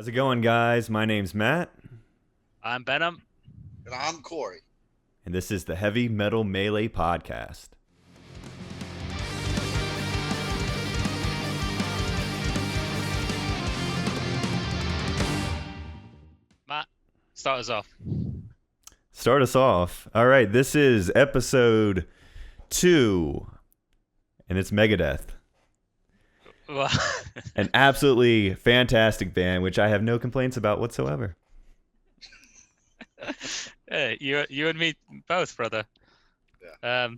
How's it going, guys? My name's Matt, I'm Benham. And I'm Corey. and this is the Heavy Metal Melee Podcast. Matt, start us off. Start us off. All right, this is episode 2, and it's Megadeth. Well, An absolutely fantastic band, which I have no complaints about whatsoever. hey, you and me both, brother. Yeah.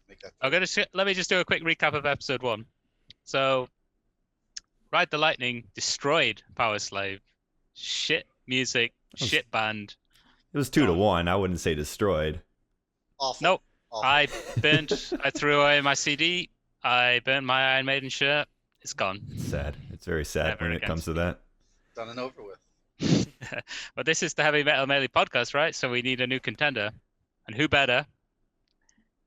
Make that Let me just do a quick recap of episode 1. So, Ride the Lightning destroyed Power Slave. Shit music, shit band. It was 2 to 1. I wouldn't say destroyed. awful. Nope. Awful. I threw away my CD. I burnt my Iron Maiden shirt. It's gone. It's sad. It's very sad Never when it again. comes to that. Done and over with. But this is the Heavy Metal Melee podcast, right? So we need a new contender. And who better?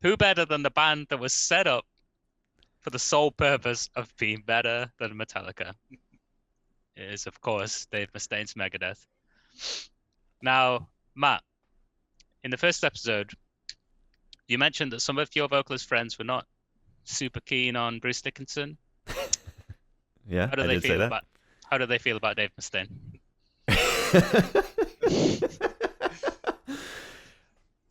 Who better than the band that was set up for the sole purpose of being better than Metallica? It is, of course, Dave Mustaine's Megadeth. Now, Matt, in the first episode, you mentioned that some of your vocalist friends were not super keen on Bruce Dickinson. Yeah, How do I they did say feel that. how do they feel about Dave Mustaine?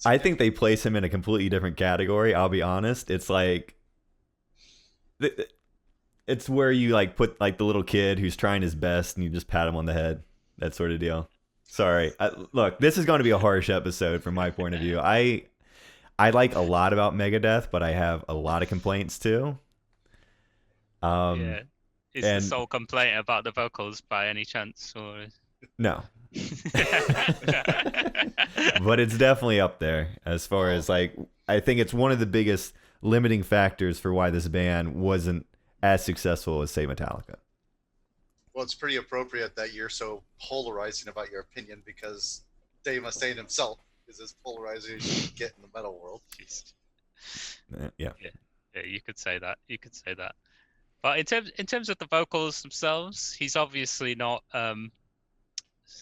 I think they place him in a completely different category. I'll be honest. It's like, it's where you like put like the little kid who's trying his best and you just pat him on the head. That sort of deal. Sorry. Look, this is going to be a harsh episode from my point of view. I like a lot about Megadeth, but I have a lot of complaints too. Yeah. Is and- the sole complaint about the vocals by any chance, or? No, but it's definitely up there as far as like, I think it's one of the biggest limiting factors for why this band wasn't as successful as, say, Metallica. Well, it's pretty appropriate that you're so polarizing about your opinion because Dave Mustaine himself is as polarizing as you can get in the metal world. Jeez. Yeah. Yeah, you could say that. But in terms of the vocals themselves, he's obviously not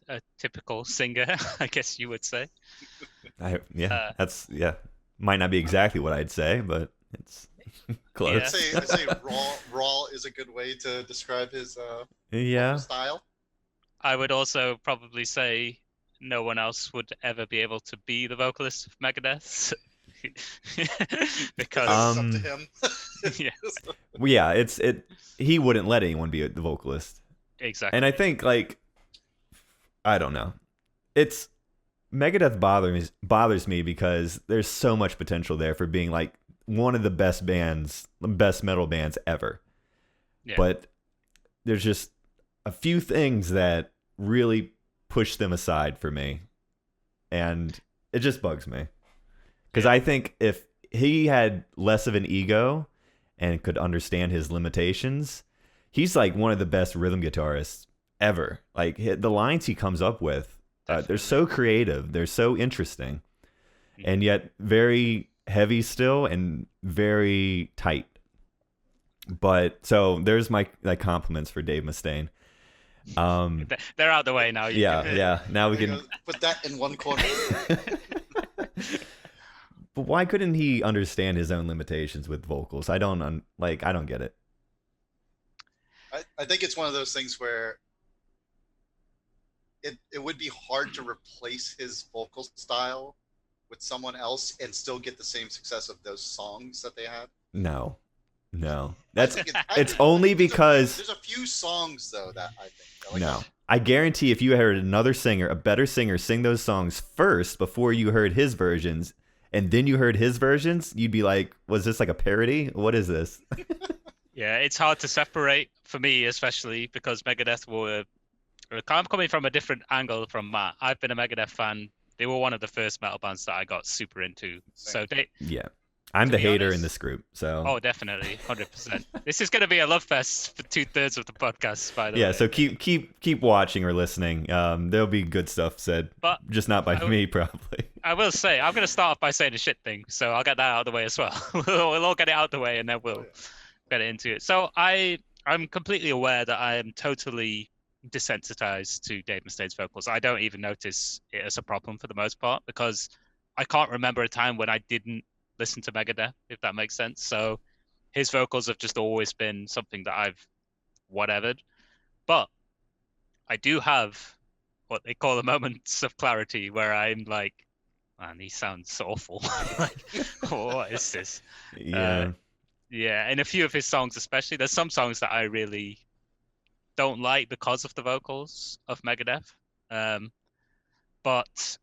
a typical singer, I guess you would say. That's might not be exactly what I'd say, but it's close. I'd say raw is a good way to describe his Yeah. style. I would also probably say no one else would ever be able to be the vocalist of Megadeth. Because It's up to him. yeah, Well, yeah, he wouldn't let anyone be the vocalist. exactly. And I think, like, I don't know. It's Megadeth bothers me because there's so much potential there for being like one of the best metal bands ever. Yeah. But there's just a few things that really push them aside for me. And it just bugs me. Because I think if he had less of an ego and could understand his limitations, he's like one of the best rhythm guitarists ever. Like the lines he comes up with, they're so creative, they're so interesting, and yet very heavy still and very tight. But so there's my compliments for Dave Mustaine. They're out the way now. Yeah. Now we can put that in one corner. But why couldn't he understand his own limitations with vocals? I don't get it. I think it's one of those things where it would be hard to replace his vocal style with someone else and still get the same success of those songs that they had. No. That's it's only because there's a few songs though that I think. No. I guarantee if you heard a better singer sing those songs first before you heard his versions, and then you heard his versions, you'd be like, was this like a parody? What is this? Yeah, it's hard to separate for me, especially because Megadeth were. I'm coming from a different angle from Matt. I've been a Megadeth fan. They were one of the first metal bands that I got super into. So yeah, I'm the hater in this group. So oh, definitely, 100%. This is going to be a love fest for 2/3 of the podcast, by the way. Yeah, so keep watching or listening. There'll be good stuff said, but just not by me, probably. I will say, I'm going to start off by saying a shit thing, so I'll get that out of the way as well. We'll all get it out of the way, and then we'll get into it. So I'm completely aware that I am totally desensitized to Dave Mustaine's vocals. I don't even notice it as a problem for the most part because I can't remember a time when I didn't listen to Megadeth, if that makes sense. So his vocals have just always been something that I've whatevered. But I do have what they call the moments of clarity where I'm like, man, he sounds awful. Like, what is this? Yeah. Yeah, in a few of his songs especially, there's some songs that I really don't like because of the vocals of Megadeth. But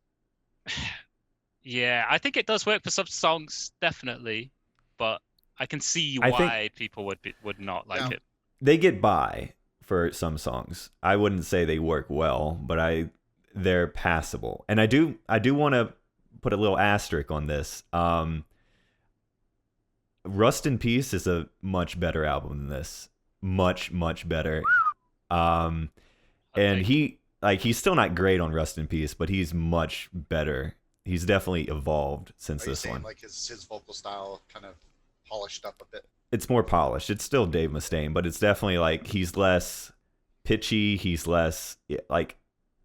yeah, I think it does work for some songs, definitely. But I can see I think why people would not like Yeah. it. they get by for some songs. I wouldn't say they work well, but they're passable. And I do want to put a little asterisk on this. Rust in Peace is a much better album than this. Much, much better. And Okay. he's still not great on Rust in Peace, but he's much better. He's definitely evolved since Are you this saying one. like his vocal style kind of polished up a bit? It's more polished. It's still Dave Mustaine, but it's definitely like he's less pitchy. He's less like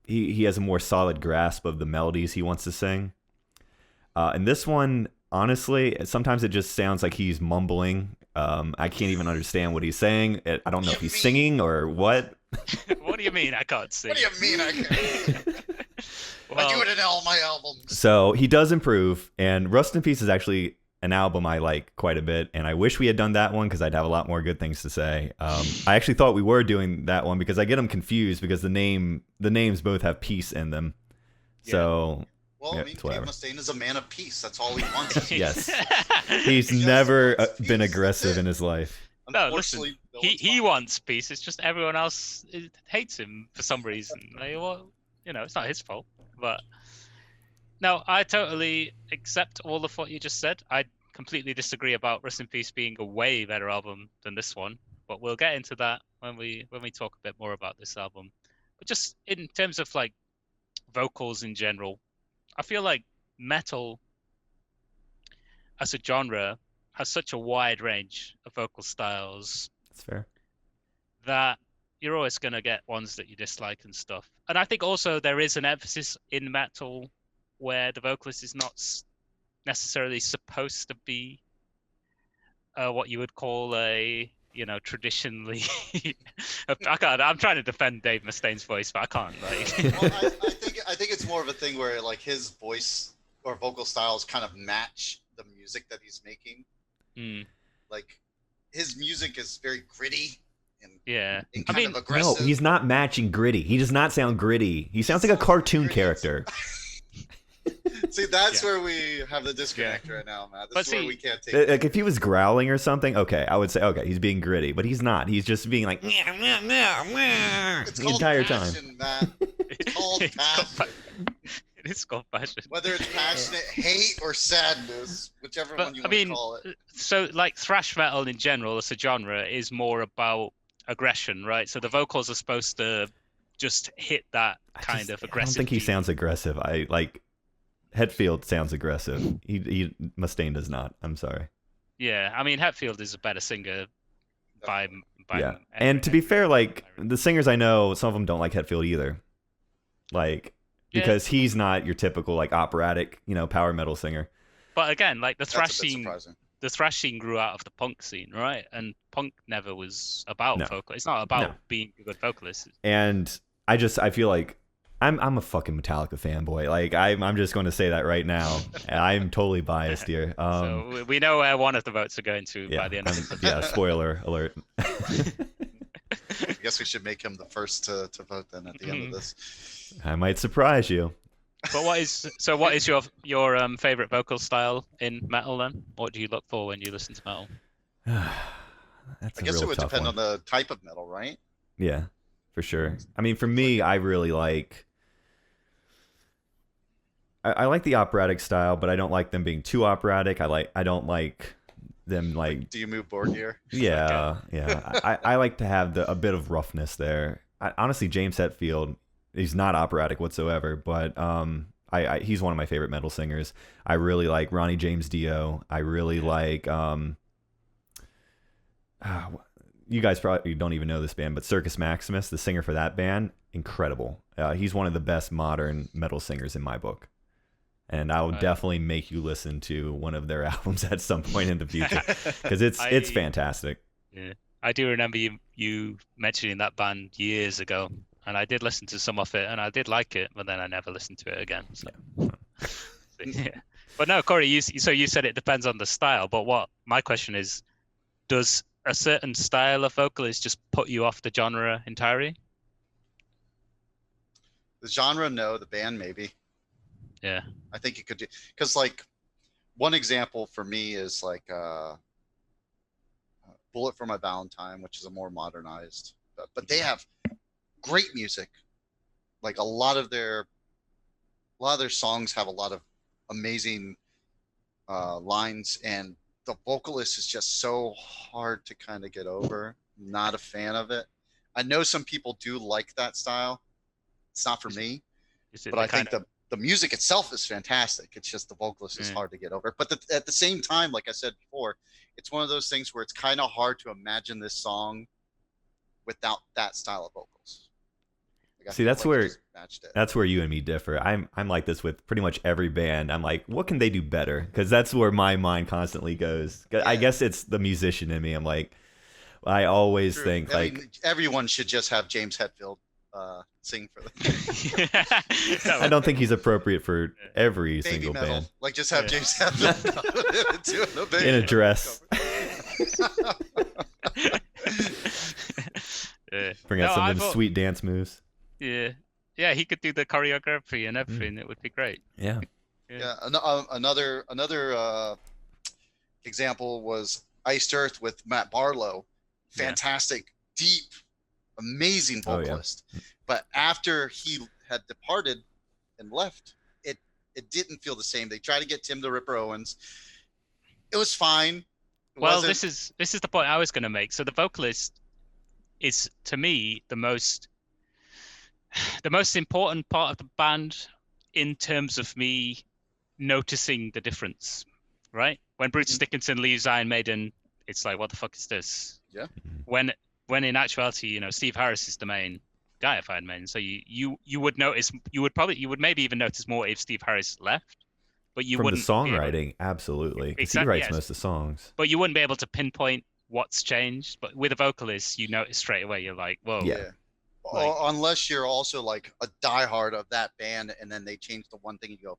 he has a more solid grasp of the melodies he wants to sing. And this one, honestly, sometimes it just sounds like he's mumbling. I can't even understand what he's saying. I don't know if he's singing or what. What do you mean I can't sing? What do you mean I can't? I do it in all my albums. So he does improve, and Rust in Peace is actually an album I like quite a bit, and I wish we had done that one because I'd have a lot more good things to say. I actually thought we were doing that one because I get them confused because the names both have peace in them. So Well, yeah, I mean, it's Dave whatever. Mustaine is a man of peace. That's all he wants. Yes. He's He just never wants been peace. aggressive That's it. in his life. No, listen. Unfortunately, no He one's he fine. wants peace. It's just everyone else hates him for some reason. Like, well, it's not his fault. But no, I totally accept all of what you just said. I completely disagree about Rest in Peace being a way better album than this one. But we'll get into that when we talk a bit more about this album. But just in terms of like vocals in general, I feel like metal as a genre has such a wide range of vocal styles That's fair. that you're always going to get ones that you dislike and stuff. And I think also there is an emphasis in metal where the vocalist is not necessarily supposed to be what you would call a traditionally I'm trying to defend Dave Mustaine's voice, but I can't. Like Well, I think it's more of a thing where like his voice or vocal styles kind of match the music that he's making. Like his music is very gritty and, Yeah. and I kind mean, of aggressive. No, he's not matching gritty. He does not sound gritty. He sounds like a cartoon gritty. character. See, that's Yeah. where we have the disconnect right now, Matt. But This is where see- we can't take it. Like if he was growling or something, okay, I would say okay, he's being gritty, but he's not. He's just being like It's the called entire time. passion, Matt. It's called It's called passion. it is called passion. Whether it's passionate hate or sadness, whichever But, one you I want mean, to call it. So like thrash metal in general as a genre is more about aggression, right? So the vocals are supposed to just hit that kind of I aggressive. don't think he beat. sounds aggressive. I like Hetfield sounds aggressive. He Mustaine does not. I'm sorry. Yeah, I mean Hetfield is a better singer by Yeah. And to be fair, like the singers I know, some of them don't like Hetfield either. Like because he's not your typical like operatic, power metal singer. But again, like the That's thrash a bit scene, surprising. the thrash scene grew out of the punk scene, right? And punk never was about No. vocal. It's not about No. being a good vocalist. And I feel like I'm a fucking Metallica fanboy. Like I'm just going to say that right now. I'm totally biased here. So we know where one of the votes are going to by the end of this. yeah, spoiler alert. I guess we should make him the first to vote then at the end of this. I might surprise you. But what is your favorite vocal style in metal then? What do you look for when you listen to metal? That's I a guess real it would tough depend one. on the type of metal, right? Yeah, for sure. I mean, for me, I really like. I like the operatic style, but I don't like them being too operatic. I don't like them like. Do you move board gear? Yeah, yeah. I like to have a bit of roughness there. Honestly, James Hetfield, he's not operatic whatsoever, but he's one of my favorite metal singers. I really like Ronnie James Dio. I really like you guys probably don't even know this band, but Circus Maximus, the singer for that band, incredible. He's one of the best modern metal singers in my book. And I will definitely make you listen to one of their albums at some point in the future because it's fantastic. Yeah, I do remember you mentioning that band years ago, and I did listen to some of it, and I did like it, but then I never listened to it again. So. Yeah. But no, Corey, so you said it depends on the style, but what my question is, does a certain style of vocalist just put you off the genre entirely? The genre, no. The band, maybe. Yeah. I think it could do, because like one example for me is like Bullet for My Valentine, which is a more modernized, but they have great music. Like a lot of their songs have a lot of amazing lines, and the vocalist is just so hard to kind of get over. Not a fan of it. I know some people do like that style. It's not for me, but I think the music itself is fantastic. It's just the vocalist is hard to get over. But at the same time, like I said before, it's one of those things where it's kind of hard to imagine this song without that style of vocals. Like, see, that's where you and me differ. I'm like this with pretty much every band. I'm like, what can they do better? Because that's where my mind constantly goes. Yeah. I guess it's the musician in me. I'm like, I always think I mean, everyone should just have James Hetfield sing for them. I don't think he's appropriate for every Baby single metal. band. Like just have James Hetfield in a dress. Bring out some of them sweet dance moves. Yeah, he could do the choreography and everything. It would be great. Yeah. Another example was Iced Earth with Matt Barlow. Fantastic, deep, amazing vocalist. Oh, yeah. But after he had departed and left, it didn't feel the same. They tried to get Tim the Ripper Owens. It was fine. This is the point I was going to make. So the vocalist is, to me, the most important part of the band in terms of me noticing the difference, right? When Bruce Dickinson leaves Iron Maiden, it's like, what the fuck is this? Yeah. When in actuality, Steve Harris is the main guy of Iron Maiden, so you would notice, you would maybe even notice more if Steve Harris left, but you wouldn't. From the songwriting, absolutely, because he writes most of the songs. But you wouldn't be able to pinpoint what's changed. But with a vocalist, you notice straight away. You're like, whoa. Yeah. Unless you're also like a diehard of that band, and then they change the one thing, you go,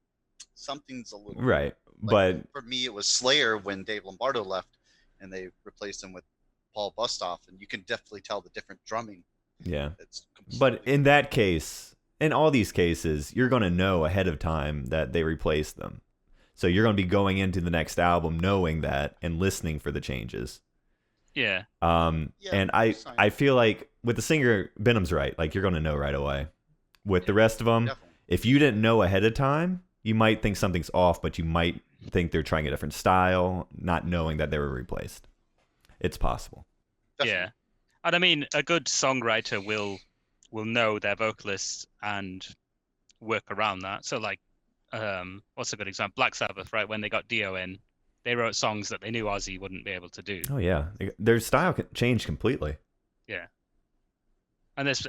something's a little right. But for me, it was Slayer when Dave Lombardo left, and they replaced him with Paul Bustoff, and you can definitely tell the different drumming. Yeah. But in that case, in all these cases, you're going to know ahead of time that they replaced them. So you're going to be going into the next album knowing that and listening for the changes. Yeah. And I feel like with the singer, Benham's right. Like, you're going to know right away. With the rest of them, definitely. If you didn't know ahead of time, you might think something's off, but you might think they're trying a different style, not knowing that they were replaced. It's possible. Definitely. Yeah. And I mean, a good songwriter will know their vocalists and work around that. So like, what's a good example? Black Sabbath, right? When they got Dio in, they wrote songs that they knew Ozzy wouldn't be able to do. Oh yeah, their style changed completely. Yeah. And there's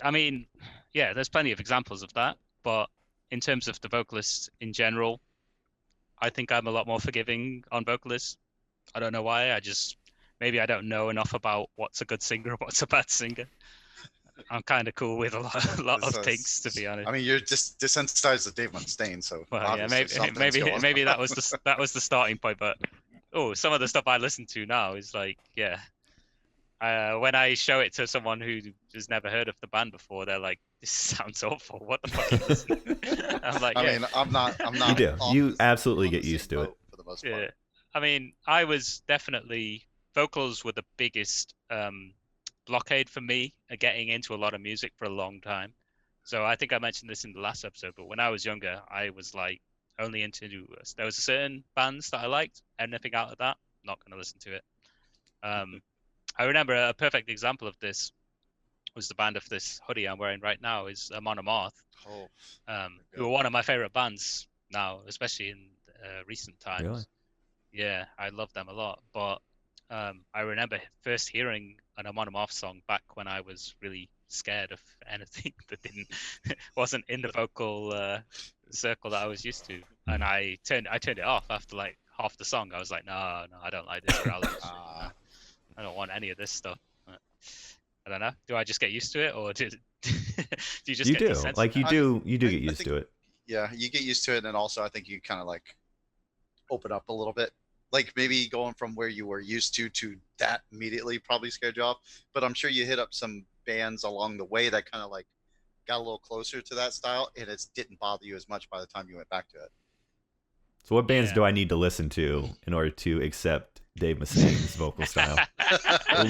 plenty of examples of that. But in terms of the vocalists in general, I think I'm a lot more forgiving on vocalists. I don't know why. Maybe I don't know enough about what's a good singer and what's a bad singer. I'm kind of cool with a lot of things, to be honest. I mean, you're just desensitized to Dave Mustaine, so maybe that was the starting point. But some of the stuff I listen to now is like, when I show it to someone who has never heard of the band before, they're like, "This sounds awful. What the fuck is this?" I'm like, I mean, I'm not. You do. You absolutely get used to it. For the most part. Yeah. I mean, I was definitely, vocals were the biggest blockade for me getting into a lot of music for a long time. So I think I mentioned this in the last episode, but when I was younger, I was like only into, there was certain bands that I liked. Anything out of that, not going to listen to it. I remember a perfect example of this was the band of this hoodie I'm wearing right now is Amon Amarth, who are one of my favorite bands now, especially in recent times. Really? Yeah, I love them a lot. But I remember first hearing an Amon Amarth song back when I was really scared of anything that didn't wasn't in the vocal circle that I was used to, and I turned it off after like half the song. I was like, no, I don't like this growling. Ah. I don't want any of this stuff. I don't know. Do I just get used to it, or do you just You get do. desensitized? Like you do get used think- to it. Yeah, you get used to it, and then also I think you kind of like open up a little bit. Like maybe going from where you were used to that immediately probably scared you off. But I'm sure you hit up some bands along the way that kind of like got a little closer to that style, and it didn't bother you as much by the time you went back to it. So what bands Yeah. do I need to listen to in order to accept Dave Mustaine's vocal style?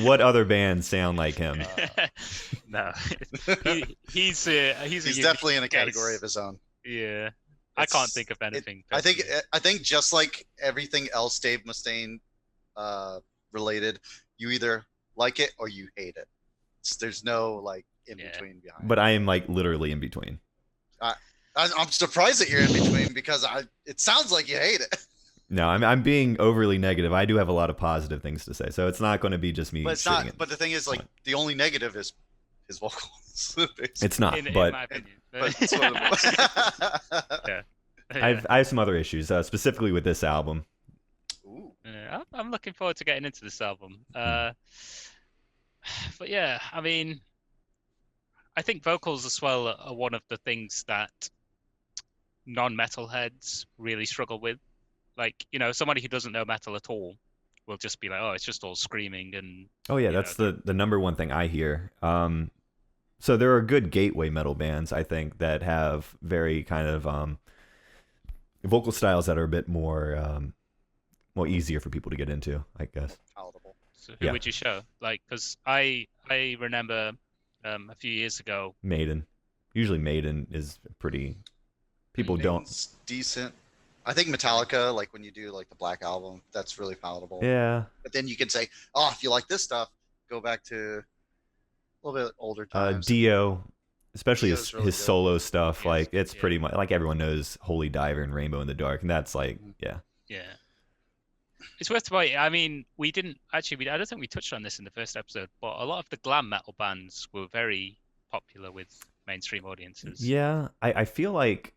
What other bands sound like him? No, he's definitely in a category case. of his own. Yeah, I can't think of anything. I think personally. just like everything else Dave Mustaine related, you either like it or you hate it. There's no like in between behind. But I am like literally in between. I'm surprised that you're in between because it sounds like you hate it. No, I'm being overly negative. I do have a lot of positive things to say, so it's not going to be just me. But it's shitting not. it. But the thing is, like, the only negative is his vocals. It's not. in but my opinion. But it's sort of- Yeah. I have some other issues, specifically with this album. Ooh. Yeah, I'm looking forward to getting into this album. But yeah, I mean, I think vocals as well are one of the things that non-metal heads really struggle with. Like, somebody who doesn't know metal at all will just be like, oh, it's just all screaming and. Oh yeah, that's the number one thing I hear. So there are good gateway metal bands, I think, that have very kind of vocal styles that are a bit more easier for people to get into, I guess. Palatable. So who Yeah. would you show? Like, because I remember a few years ago. Maiden. Usually Maiden is pretty. People don't. Maiden's decent. I think Metallica, like when you do like the Black Album, that's really palatable. Yeah. But then you can say, oh, if you like this stuff, go back to a little bit older times. Dio, especially Dio's his really his good. solo stuff, Yes, like it's yeah. pretty much like everyone knows Holy Diver and Rainbow in the Dark, and that's like yeah. Yeah. It's worth pointing. I mean, we didn't actually. I don't think we touched on this in the first episode, but a lot of the glam metal bands were very popular with mainstream audiences. Yeah, I feel like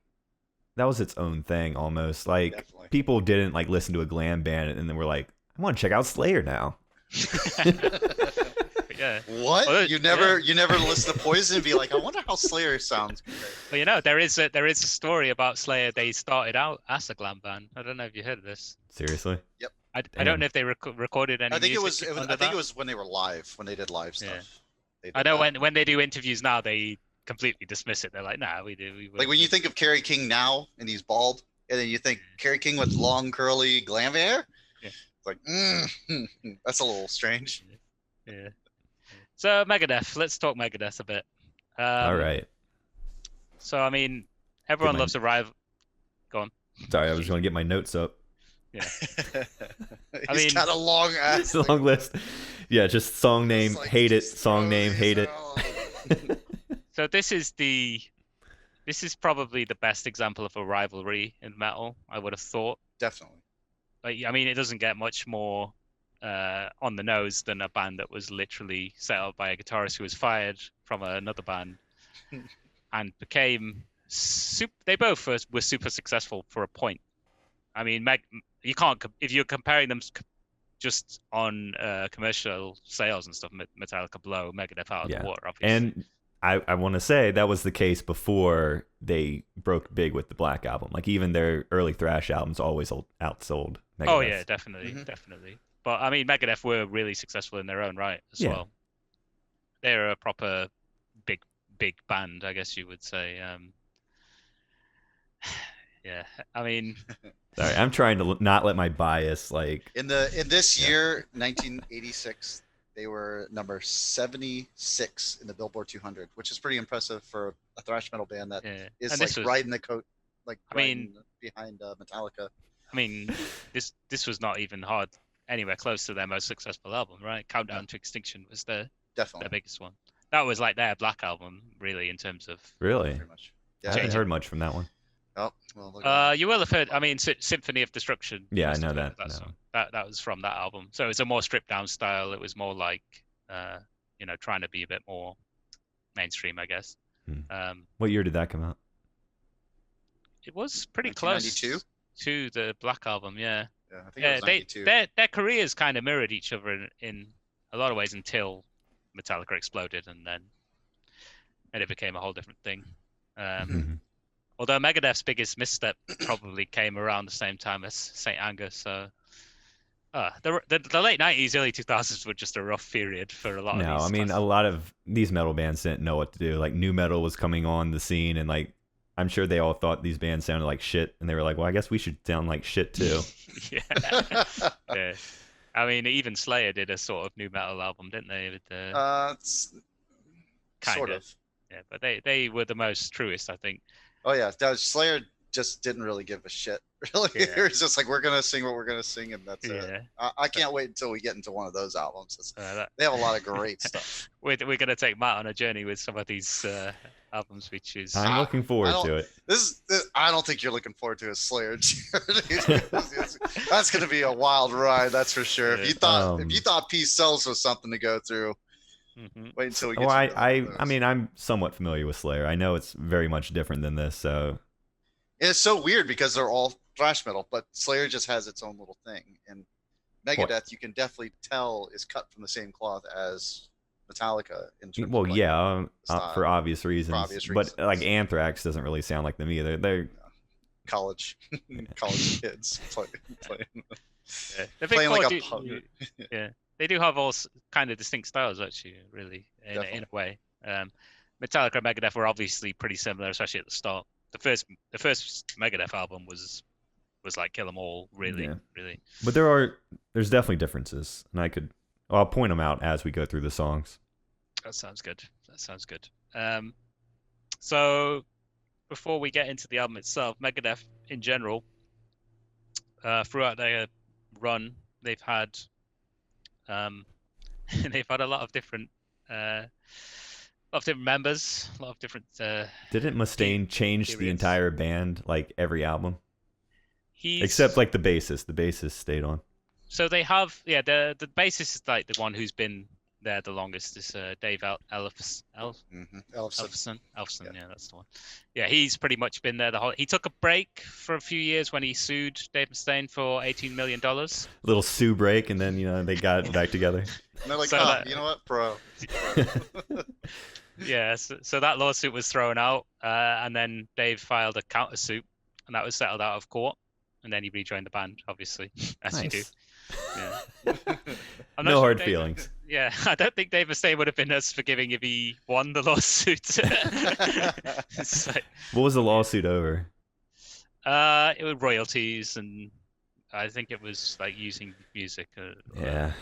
that was its own thing almost. Like Definitely. people didn't like listen to a glam band and then were like, I want to check out Slayer now. But yeah. What? Well, you never listen to Poison and be like, I wonder how Slayer sounds. Well, there is a story about Slayer. They started out as a glam band. I don't know if you heard of this. Seriously? I Damn. don't know if they recorded any. I think it was. music I under think it that. was when they were live, when they did live stuff. Yeah. They did I know that. when they do interviews now, they completely dismiss it. They're like, nah, we do. Like when you think of Kerry King now and he's bald, and then you think Kerry King with long curly glam hair, Yeah. it's like that's a little strange. Yeah. So Megadeth. Let's talk Megadeth a bit. All right. So I mean, everyone my- loves Arrival. Go on. Sorry, I was going to get my notes up. Yeah. He's mean- got a long ass. It's a long list. Yeah, just song name, like, hate it. just Song throw name, these hate it. out. So this is probably the best example of a rivalry in metal, I would have thought. Definitely. Like, I mean, it doesn't get much more on the nose than a band that was literally set up by a guitarist who was fired from another band and became they both were super successful for a point. I mean, you can't if you're comparing them just on commercial sales and stuff. Metallica blow Megadeth out of Yeah. the water, obviously. And I want to say that was the case before they broke big with the Black Album. Like even their early thrash albums always outsold Megadeth. Oh yeah, definitely, Mhm. definitely. But I mean, Megadeth were really successful in their own right as Yeah. well. They're a proper big band, I guess you would say. Yeah, I mean, Sorry, I'm trying to not let my bias like. In this year, 1986, they were number 76 in the Billboard 200, which is pretty impressive for a thrash metal band that yeah. is And like this was, riding the coat, like I mean- riding behind Metallica. I mean, this was not even hard anywhere close to their most successful album, right? Countdown to Extinction was their Definitely, biggest one. That was like their Black album, really, in terms of. Really? pretty much. I Yeah, haven't Changing. heard much from that one. Oh, well, look at You will have heard. I mean, Symphony of Destruction. you Yeah, I must know have heard that. of No. song. That was from that album. So it was a more stripped down style. It was more like, trying to be a bit more mainstream, I guess. Um, What year did that come out? it was pretty 1992? close to the Black Album. Yeah. Yeah, I think it was 92. Their careers kind of mirrored each other in a lot of ways until Metallica exploded, and then it became a whole different thing. Although Megadeth's biggest misstep probably came around the same time as Saint Anger, so the late 90s, early 2000s were just a rough period for a lot of these. No, I mean a lot of these metal bands didn't know what to do. Like new metal was coming on the scene, and like I'm sure they all thought these bands sounded like shit, and they were like, "Well, I guess we should sound like shit too." Yeah. Yeah. I mean, even Slayer did a sort of new metal album, didn't they? With the Sort of. Yeah, but they were the most truest, I think. Oh yeah, Slayer just didn't really give a shit. Really, Yeah. it was just like we're gonna sing what we're gonna sing, and that's it. Yeah. I can't wait until we get into one of those albums. That- They have a lot of great stuff. we're going to take Matt on a journey with some of these albums, which is I'm looking forward to it. I don't think you're looking forward to a Slayer journey. That's gonna be a wild ride, that's for sure. If you thought Peace Sells was something to go through, wait until we get. Well, I mean, I'm somewhat familiar with Slayer. I know it's very much different than this, so. It's so weird because they're all thrash metal, but Slayer just has its own little thing. And Megadeth, you can definitely tell, is cut from the same cloth as Metallica. In terms Well, of, like, yeah, style. for obvious reasons. obvious But reasons. like Anthrax doesn't really sound like them either. They're college kids playing the big playing four like a do- pug. Yeah, they do have all kind of distinct styles, actually, really, in Definitely. a way. Metallica and Megadeth were obviously pretty similar, especially at the start. The first Megadeth album was like Kill 'Em All, really, Yeah. really. But there's definitely differences, and I'll point them out as we go through the songs. That sounds good. So before we get into the album itself, Megadeth in general, throughout their run, they've had a lot of different members, a lot of different. Didn't Mustaine change the periods. entire band like every album? He's Except like the bassist. The bassist stayed on. So they have, the bassist is like the one who's been there the longest. Is Dave Ellefson. Elfson. Elfson, yeah, that's the one. Yeah, he's pretty much been there the whole. He took a break for a few years when he sued Dave Mustaine for $18 million. Little Sue break, and then they got it back together. And they're like, So you know what, bro? Yeah, so that lawsuit was thrown out, and then Dave filed a countersuit, and that was settled out of court. And then he rejoined the band, obviously, as you do. Yeah. I'm not No sure hard Dave- feelings. Yeah, I don't think Dave Mustaine would have been as forgiving if he won the lawsuit. It's like, What was the lawsuit over? it was royalties, and I think it was like using music. Yeah.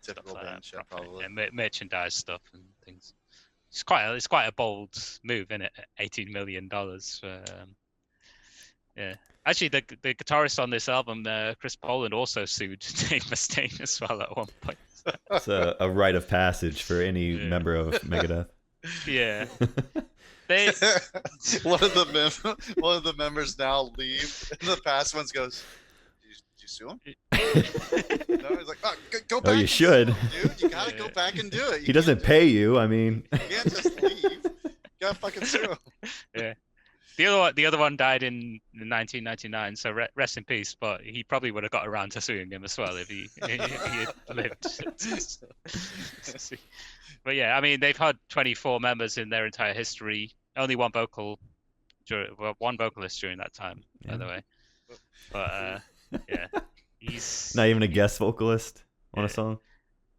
Typical stuff like band that, shit, probably. and merchandise stuff and things. It's quite a bold move, isn't it? $18 million. Yeah. Actually, the guitarist on this album, Chris Poland, also sued Dave Mustaine as well at one point. It's a rite of passage for any Yeah. member of Megadeth. Yeah. They one of the members now leave, and the past ones goes, Did you sue him? No, he's like, go back. Oh, you and should. sue him, dude. You gotta go back and do it. He doesn't pay you. I mean, You can't just leave. You gotta fucking sue him. Yeah. The other one died in 1999, so rest in peace. But he probably would have got around to suing him as well if he had lived. But yeah, I mean, they've had 24 members in their entire history. Only one vocalist during that time, by the way. But yeah, he's not even a guest vocalist on a song.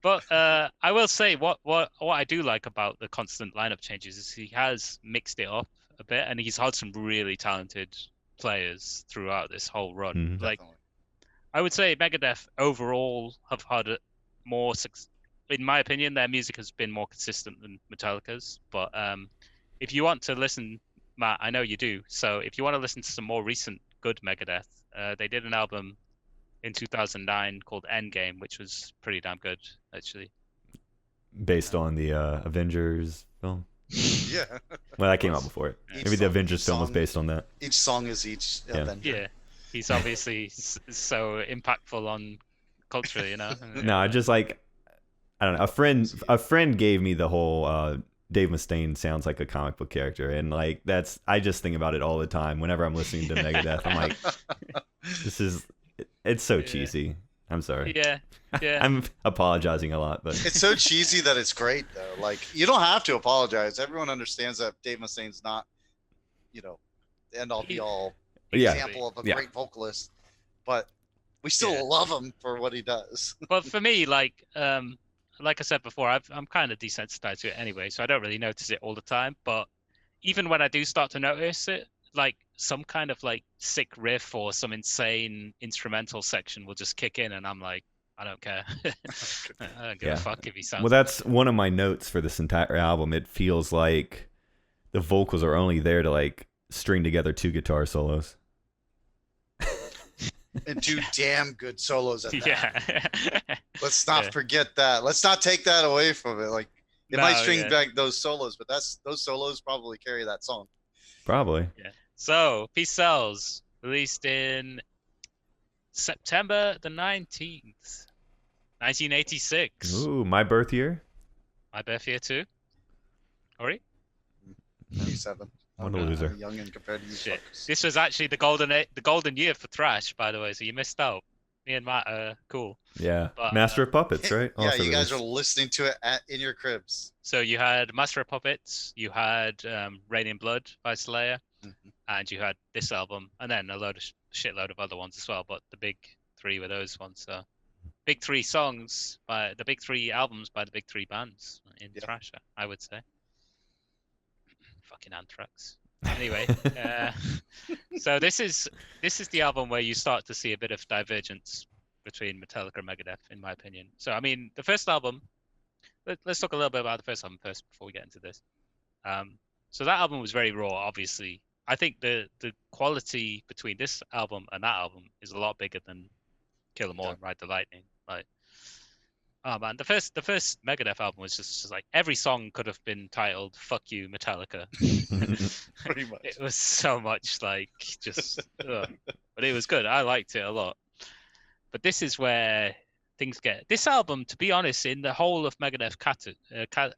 But I will say what I do like about the constant lineup changes is he has mixed it up a bit, and he's had some really talented players throughout this whole run. Mhm. Like Definitely. I would say Megadeth overall have had more in my opinion, their music has been more consistent than Metallica's. But if you want to listen, Matt, I know you do. So if you want to listen to some more recent good Megadeth, they did an album in 2009 called Endgame, which was pretty damn good, actually. Based on the Avengers film. Yeah. Well, that came out before it. Each Maybe the song- Avengers each film was song- based on that. Each song is each Yeah. Avenger. Yeah, he's obviously so impactful on culture, No, I just like, I don't know. A friend gave me the whole Dave Mustaine sounds like a comic book character, and like I just think about it all the time whenever I'm listening to Megadeth. I'm like, it's so Yeah. cheesy. I'm sorry. Yeah, yeah. I'm apologizing a lot, but It's so cheesy that it's great though. Like you don't have to apologize. Everyone understands that Dave Mustaine's not, the end all be all Yeah. example of a Yeah. great vocalist, but we still Yeah. love him for what he does. But for me, like I said before, I'm kind of desensitized to it anyway, so I don't really notice it all the time. But even when I do start to notice it, like some kind of like sick riff or some insane instrumental section will just kick in, and I'm like, I don't care. I don't give Yeah. a fuck if he sounds. well, that's one of my notes for this entire album. It feels like the vocals are only there to like string together 2 guitar solos. And do damn good solos at that. Yeah. Let's not Yeah. forget that. Let's not take that away from it. Like it No, might string yeah. back those solos, but those solos probably carry that song. Probably. So, Peace Sells, released in September the 19th, 1986. Ooh, my birth year. My birth year too. Ori? 97. What a I'm loser. young and compared to you Shit. fuckers. This was actually the golden year for thrash, by the way, so you missed out. Me and Matt are cool. Yeah. But, Master of Puppets, right? Yeah, Also you guys released. are listening to it in your cribs. So you had Master of Puppets, you had Rain in Blood by Slayer, Mhm. and you had this album, and then a shitload of other ones as well. But the big 3 were those ones. So big 3 songs by the big 3 albums by the big 3 bands in Yeah. thrash, I would say. Fucking Anthrax. Anyway, so this is the album where you start to see a bit of divergence between Metallica and Megadeth, in my opinion. So I mean, the first album. Let's talk a little bit about the first album first before we get into this. So that album was very raw, obviously. I think the quality between this album and that album is a lot bigger than Kill 'Em All and Ride the Lightning. Like, oh man, the first Megadeth album was just like every song could have been titled "Fuck You, Metallica." Pretty much. It was so much like just, ugh. But it was good. I liked it a lot. But this is where things get. This album, to be honest, in the whole of Megadeth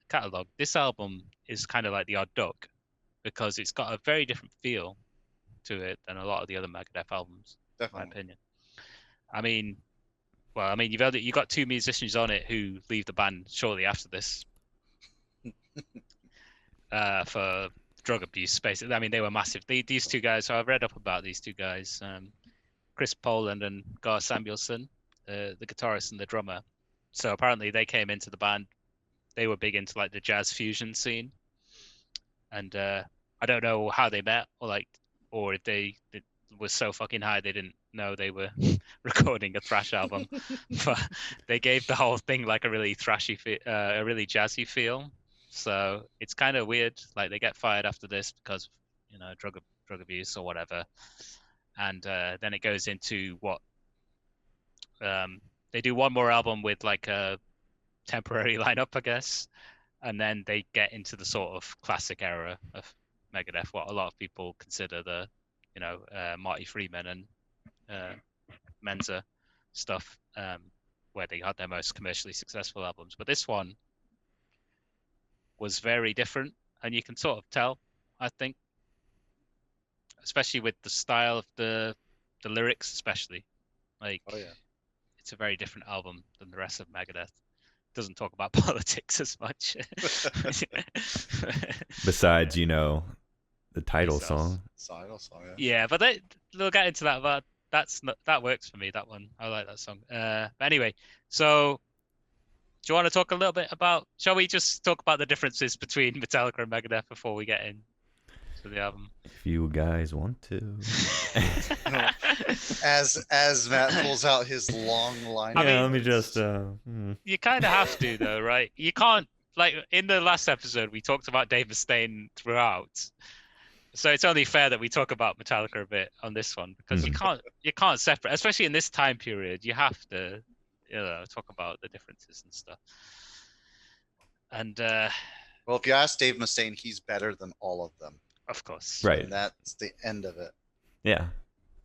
catalog, this album is kind of like the odd duck because it's got a very different feel to it than a lot of the other Megadeth albums, in my Definitely. opinion. I mean, you got 2 musicians on it who leave the band shortly after this for drug abuse. Basically, I mean, they were massive. These 2 guys. So I've read up about these 2 guys, Chris Poland and Gar Samuelson, the guitarist and the drummer. So apparently they came into the band. They were big into like the jazz fusion scene, and I don't know how they met or if they were so fucking high they didn't know they were recording a thrash album. But they gave the whole thing like a really thrashy, a really jazzy feel. So it's kind of weird. Like they get fired after this because drug abuse or whatever, and then it goes into what they do one more album with like a temporary lineup, I guess, and then they get into the sort of classic era of Megadeth, what a lot of people consider the Marty Friedman and Menza stuff, where they had their most commercially successful albums. But this one was very different, and you can sort of tell, I think, especially with the style of the lyrics, especially. Like, Oh yeah. it's a very different album than the rest of Megadeth. It doesn't talk about politics as much. Besides, the title Peace song. Silence song, yeah. Yeah, but they'll get into that. But that works for me. That one, I like that song. But anyway, so do you want to talk a little bit about? Shall we just talk about the differences between Metallica and Megadeth before we get in to the album? If you guys want to. As Matt pulls out his long line. I mean- let me just. You kind of have to, though, right? You can't, like in the last episode, we talked about Dave Mustaine throughout. So it's only fair that we talk about Metallica a bit on this one because you can't separate, especially in this time period. You have to, talk about the differences and stuff. And Well, if you ask Dave Mustaine, he's better than all of them. Of course. Right. And that's the end of it. Yeah.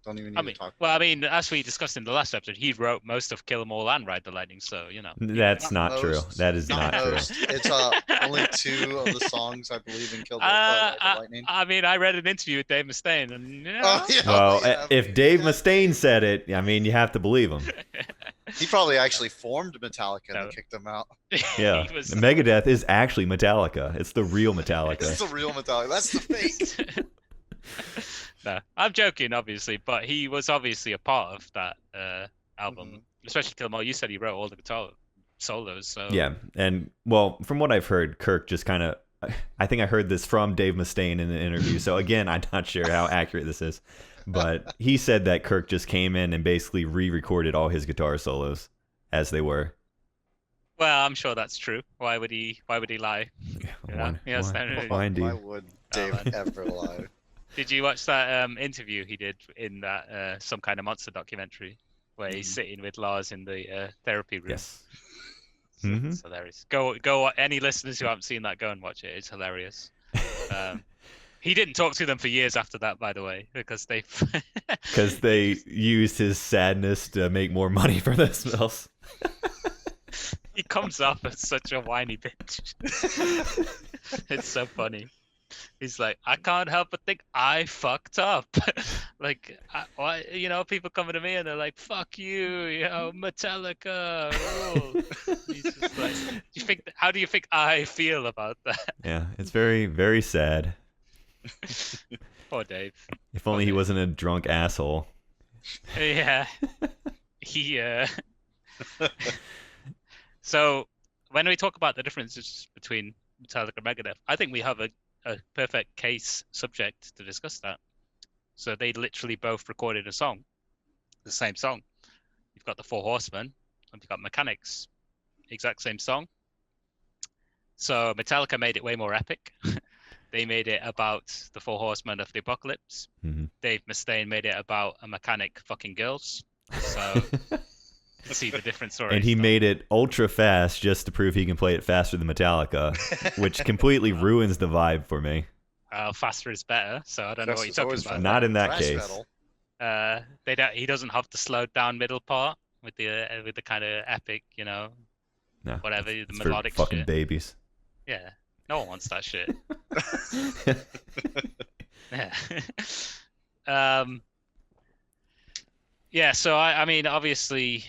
Don't even need I to mean, talk well, I about it. mean, as we discussed in the last episode, he wrote most of Kill 'Em All and Ride the Lightning, so you know. That's not true. most, That is not true. most. It's only 2 of the songs, I believe, in Kill the Lightning. I mean, I read an interview with Dave Mustaine, and you know, Oh, yeah, Well, yeah. if Dave Mustaine said it, I mean, you have to believe him. He probably actually formed Metallica and No. then kicked them out. Yeah. he was, Megadeth is actually Metallica. It's the real Metallica. This is the real Metallica. That's the fake. No, I'm joking, obviously, but he was obviously a part of that album, Mhm. especially Kill 'Em All. You said he wrote all the guitar solos, so Yeah, and well, from what I've heard, Kirk just kind of. I think I heard this from Dave Mustaine in an interview. So again, I'm not sure how accurate this is, but he said that Kirk just came in and basically re-recorded all his guitar solos as they were. Well, I'm sure that's true. Why would he lie? Why, yes, why, no, no, why indeed? Why would Dave man. ever lie? Did you watch that interview he did in that Some Kind of Monster documentary, where he's Mhm. sitting with Lars in the therapy room? Yes. So Mhm. It's hilarious. Go. Any listeners who haven't seen that, go and watch it. It's hilarious. He didn't talk to them for years after that, by the way, because they Because they used his sadness to make more money for themselves. he comes off as such a whiny bitch. It's so funny. He's like, I can't help but think I fucked up. Like, why, you know, people coming to me and they're like, "Fuck you, you know, Metallica." Rule. He's just like, how do you think I feel about that? Yeah, it's very, very sad. Poor Dave. If only he wasn't a drunk asshole. Yeah. He. So when we talk about the differences between Metallica and Megadeth, I think we have a perfect case subject to discuss that. So they literally both recorded a song, the same song. You've got the Four Horsemen, and you've got Mechanics, exact same song. So Metallica made it way more epic. They made it about the Four Horsemen of the Apocalypse. Mhm. Dave Mustaine made it about a mechanic fucking girls. So see the different stories. And he made it ultra fast just to prove he can play it faster than Metallica, which completely ruins the vibe for me. Faster is better. So I don't know what Faster you're is talking always about. better. Not in that Thrash case. metal. He doesn't have the slowed down middle part with the kind of epic, you know, No, whatever, the it's for melodic fucking shit. babies. Yeah, no one wants that shit. Yeah. Yeah. So I mean, obviously,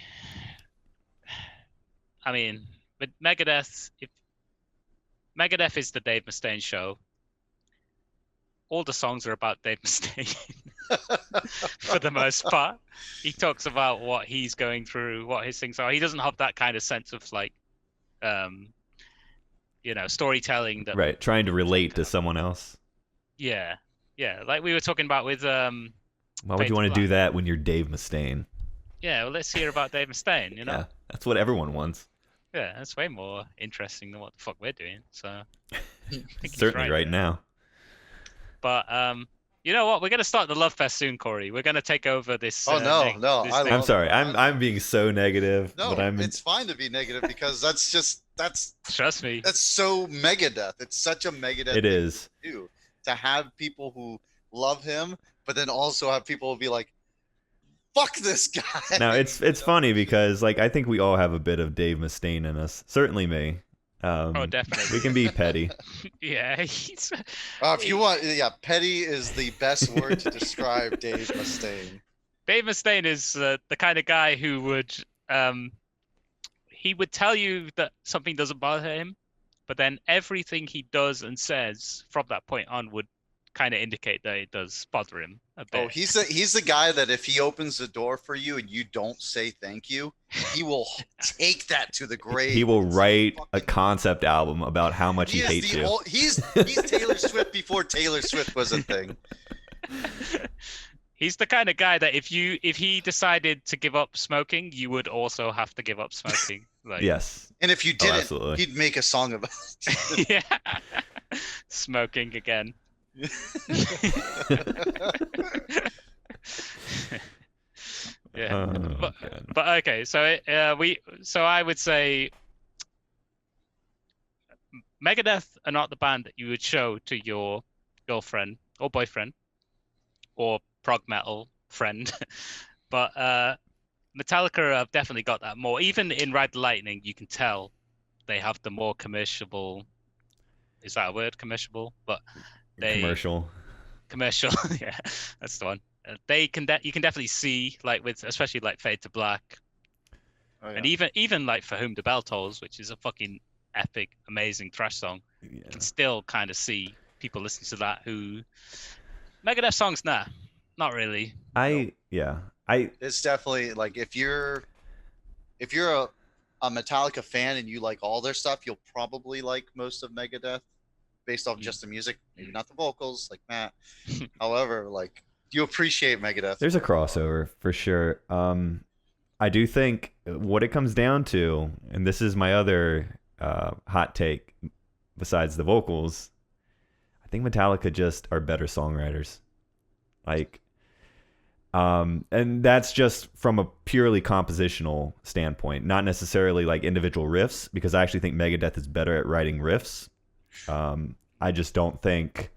with Megadeth, if Megadeth is the Dave Mustaine show, all the songs are about Dave Mustaine for the most part. He talks about what he's going through, what his things are. He doesn't have that kind of sense of like, you know, storytelling that. Right, trying to relate to someone else. Yeah, like we were talking about with Why would Fade you to want to do Black. that when you're Dave Mustaine? Yeah, well, let's hear about Dave Mustaine. You know, Yeah, that's what everyone wants. yeah, that's way more interesting than what the fuck we're doing. So I think he's Certainly right there. now. But you know what? We're gonna start the Love Fest soon, Corey. We're gonna take over this. Oh, no, this I thing. I'm love sorry. it. I'm being so negative, No, but I'm it's fine to be negative because that's Trust me. so Megadeth. It's such a Megadeth it thing is. to do. To have people who love him, but then also have people be like, "Fuck this guy." Now it's funny because like I think we all have a bit of Dave Mustaine in us. Certainly me. Oh, definitely. We can be petty. Yeah, he's. If you want, yeah, petty is the best word to describe Dave Mustaine. Dave Mustaine is the kind of guy who would he would tell you that something doesn't bother him, but then everything he does and says from that point on would kind of indicate that it does bother him a bit. Oh, he's the guy that if he opens the door for you and you don't say thank you, he will take that to the grave. He will write a Fucking- concept album about how much he hates you. He's Taylor Swift before Taylor Swift was a thing. He's the kind of guy that if he decided to give up smoking, you would also have to give up smoking. Like, Yes. And if you Oh, didn't, absolutely. he'd make a song about it. yeah, smoking again. Yeah, Oh, but, God. but okay. So I would say Megadeth are not the band that you would show to your girlfriend or boyfriend or prog metal friend, but Metallica have definitely got that more. Even in Ride the Lightning, you can tell they have the more commercial. Is that a word? Commercial, but Commercial. Commercial. Yeah, that's the one. They can. You can definitely see, like with especially like Fade to Black, Oh, yeah. and even like For Whom the Bell Tolls, which is a fucking epic, amazing thrash song. Yeah. You can still kind of see people listening to that who Megadeth songs. Nah, not really. It's definitely like if you're a Metallica fan and you like all their stuff, you'll probably like most of Megadeth based off just the music, maybe not the vocals, like Matt. However, like you appreciate Megadeth. There's a crossover for sure. I do think what it comes down to, and this is my other hot take besides the vocals, I think Metallica just are better songwriters. Like, and that's just from a purely compositional standpoint, not necessarily like individual riffs, because I actually think Megadeth is better at writing riffs. I just don't think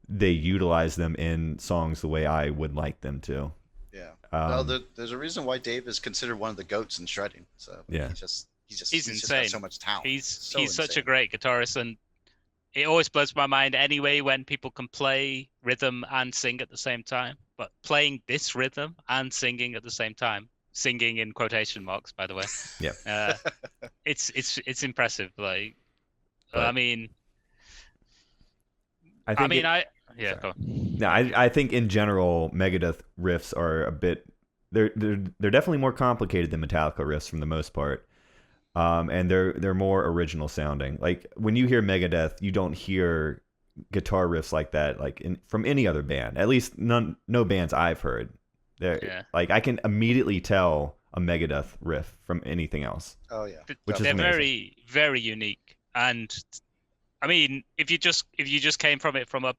they utilize them in songs the way I would like them to. Yeah. No, there's a reason why Dave is considered one of the goats in shredding. So yeah, he's insane. just got so much talent. He's so such a great guitarist, and it always blows my mind anyway when people can play rhythm and sing at the same time. But playing this rhythm and singing at the same time, singing in quotation marks, by the way. Yeah. It's impressive. Like, But I mean, go on. No, I think in general Megadeth riffs are a bit they're definitely more complicated than Metallica riffs for the most part. And they're more original sounding. Like when you hear Megadeth, you don't hear guitar riffs like that from any other band. At least no bands I've heard. Like I can immediately tell a Megadeth riff from anything else. Oh yeah. Which is they're amazing. very, very unique. And I mean, if you just came from it from a